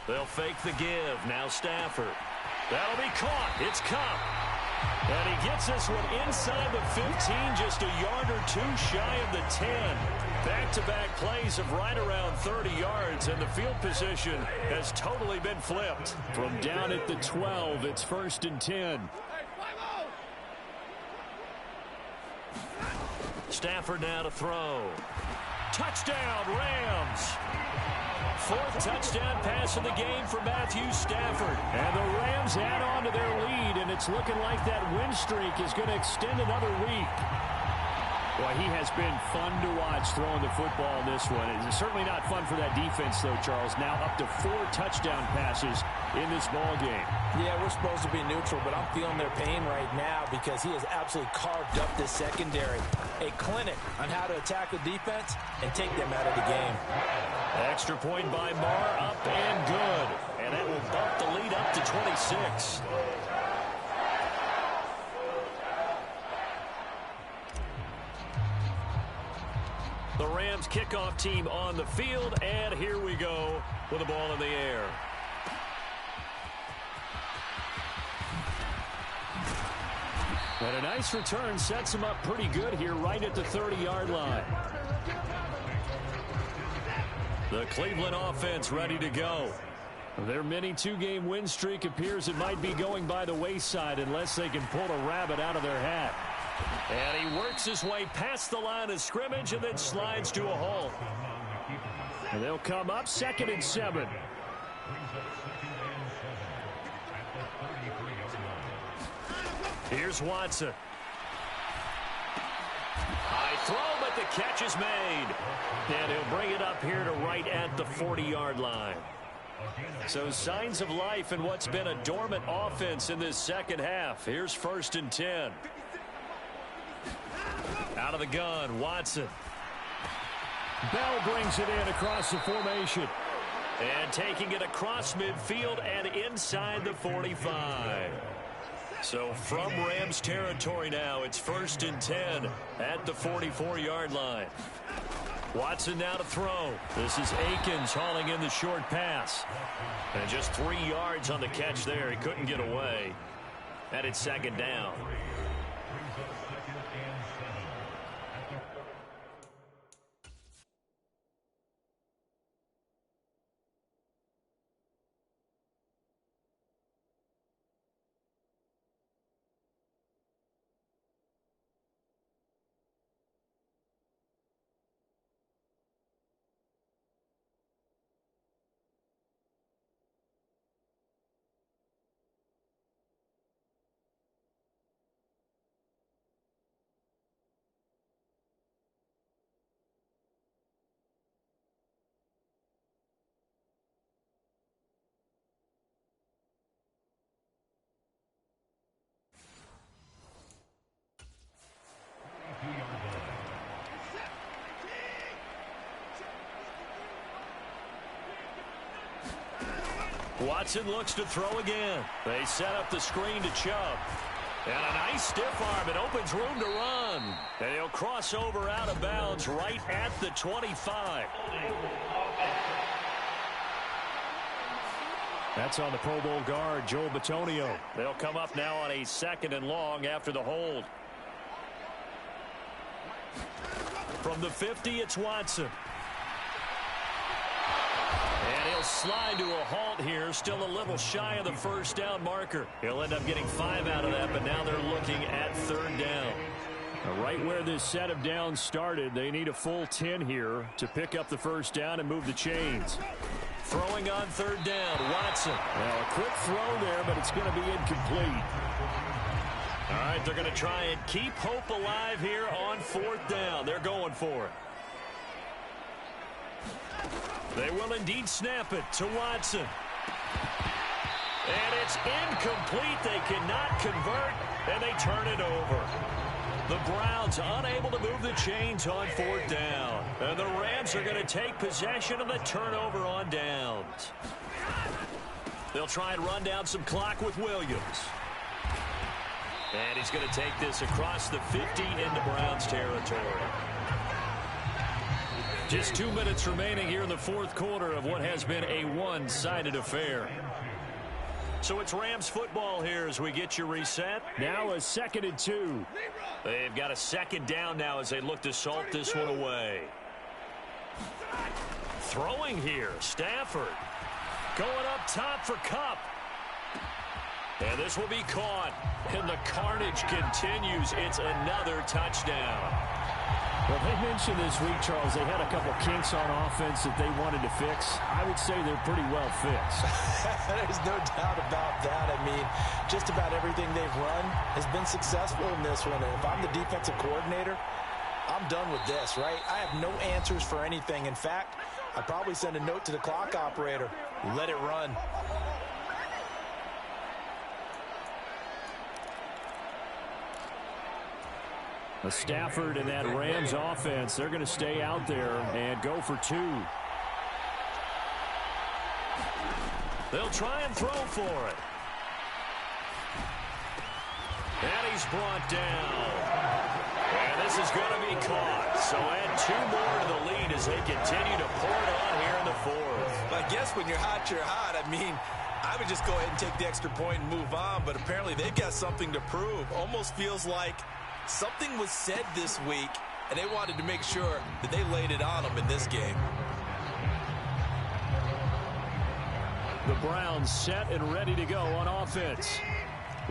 They'll fake the give. Now Stafford. That'll be caught. It's Kupp. And he gets this one inside the 15, just a yard or 2 shy of the 10. Back-to-back plays of right around 30 yards, and the field position has totally been flipped. From down at the 12, it's 1st and 10. Stafford now to throw. Touchdown, Rams. Fourth touchdown pass of the game for Matthew Stafford. And the Rams add on to their lead, and it's looking like that win streak is going to extend another week. Boy, he has been fun to watch throwing the football in this one. It's certainly not fun for that defense, though, Charles. Now up to 4 touchdown passes in this ball game. Yeah, we're supposed to be neutral, but I'm feeling their pain right now because he has absolutely carved up this secondary. A clinic on how to attack the defense and take them out of the game. Extra point by Marr, up and good. And that will bump the lead up to 26. The Rams kickoff team on the field, and here we go with the ball in the air. And a nice return sets him up pretty good here right at the 30-yard line. The Cleveland offense ready to go. Their mini 2-game win streak appears it might be going by the wayside unless they can pull a rabbit out of their hat. And he works his way past the line of scrimmage and then slides to a halt. And they'll come up 2nd and 7. Here's Watson. High throw, but the catch is made. And he'll bring it up here to right at the 40-yard line. So signs of life in what's been a dormant offense in this second half. Here's 1st and 10. Out of the gun, Watson. Bell brings it in across the formation. And taking it across midfield and inside the 45. So from Rams territory now, it's 1st and 10 at the 44-yard line. Watson now to throw. This is Akins hauling in the short pass. And just 3 yards on the catch there. He couldn't get away. And it's 2nd down. Watson looks to throw again. They set up the screen to Chubb. And a nice stiff arm. It opens room to run. And he'll cross over out of bounds right at the 25. That's on the Pro Bowl guard, Joel Bitonio. They'll come up now on a 2nd and long after the hold. From the 50, it's Watson. And he'll slide to a halt here, still a little shy of the 1st down marker. He'll end up getting 5 out of that, but now they're looking at 3rd down. Right where this set of downs started, they need a full 10 here to pick up the 1st down and move the chains. Throwing on 3rd down, Watson. Well, a quick throw there, but it's going to be incomplete. All right, they're going to try and keep hope alive here on 4th down. They're going for it. They will indeed snap it to Watson. And it's incomplete. They cannot convert, and they turn it over. The Browns unable to move the chains on 4th down. And the Rams are going to take possession of the turnover on downs. They'll try and run down some clock with Williams. And he's going to take this across the 50 into Browns territory. Just 2 minutes remaining here in the 4th quarter of what has been a one-sided affair. So it's Rams football here as we get you reset. Now a 2nd and 2. They've got a 2nd down now as they look to salt this one away. Throwing here, Stafford. Going up top for Kupp. And this will be caught. And the carnage continues. It's another touchdown. Well, they mentioned this week, Charles, they had a couple kinks on offense that they wanted to fix. I would say they're pretty well fixed. There's no doubt about that. I mean, just about everything they've run has been successful in this one. And if I'm the defensive coordinator, I'm done with this, right? I have no answers for anything. In fact, I'd probably send a note to the clock operator. Let it run. Stafford and that Rams offense, they're going to stay out there and go for 2. They'll try and throw for it. And he's brought down. And this is going to be caught. So add 2 more to the lead as they continue to pour it on here in the 4th. I guess when you're hot, you're hot. I mean, I would just go ahead and take the extra point and move on. But apparently they've got something to prove. Almost feels like something was said this week, and they wanted to make sure that they laid it on them in this game. The Browns set and ready to go on offense.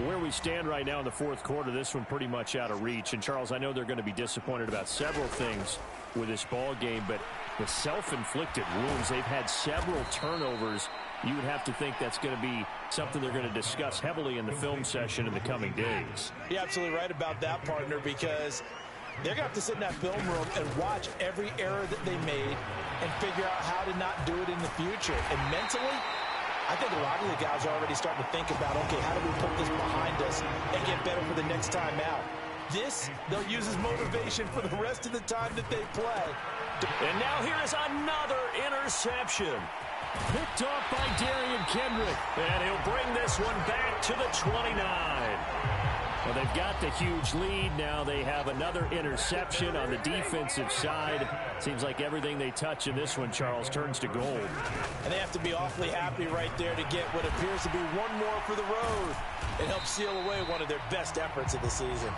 Where we stand right now in the 4th quarter, this one pretty much out of reach. And, Charles, I know they're going to be disappointed about several things with this ball game, but the self-inflicted wounds, they've had several turnovers. You would have to think that's going to be something they're going to discuss heavily in the film session in the coming days. You're absolutely right about that, partner, because they're going to have to sit in that film room and watch every error that they made and figure out how to not do it in the future. And mentally, I think a lot of the guys are already starting to think about, okay, how do we put this behind us and get better for the next time out? This, they'll use as motivation for the rest of the time that they play. And now here is another interception. Picked off by Darian Kendrick. And he'll bring this one back to the 29. Well, they've got the huge lead. Now they have another interception on the defensive side. Seems like everything they touch in this one, Charles, turns to gold. And they have to be awfully happy right there to get what appears to be one more for the road. It helps seal away one of their best efforts of the season.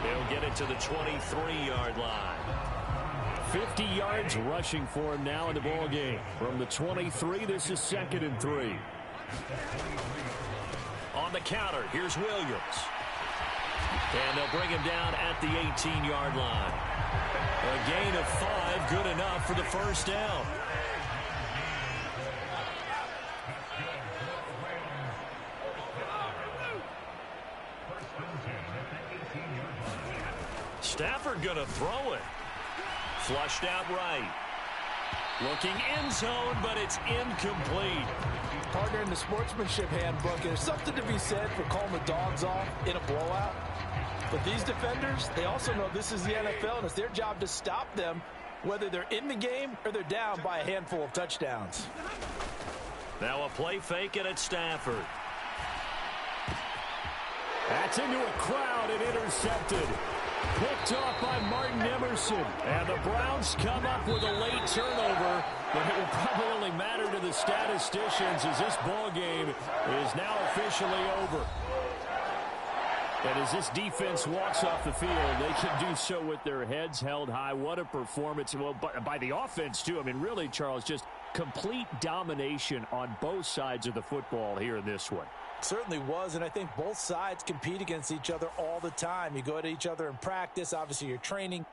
They'll get it to the 23-yard line. 50 yards rushing for him now in the ball game. From the 23, this is 2nd and 3. On the counter, here's Williams. And they'll bring him down at the 18-yard line. A gain of 5, good enough for the first down. Stafford gonna throw it. Flushed out right. Looking end zone, but it's incomplete. Partner, in the sportsmanship handbook, there's something to be said for calling the dogs off in a blowout. But these defenders, they also know this is the NFL, and it's their job to stop them, whether they're in the game or they're down by a handful of touchdowns. Now a play fake, and it's Stafford. That's into a crowd and intercepted. Picked off by Martin Emerson. And the Browns come up with a late turnover, but it will probably only matter to the statisticians as this ball game is now officially over. And as this defense walks off the field, they can do so with their heads held high. What a performance. Well, by the offense, too. I mean, really, Charles, just complete domination on both sides of the football here in this one. Certainly was, and I think both sides compete against each other all the time. You go at each other in practice. Obviously, you're training.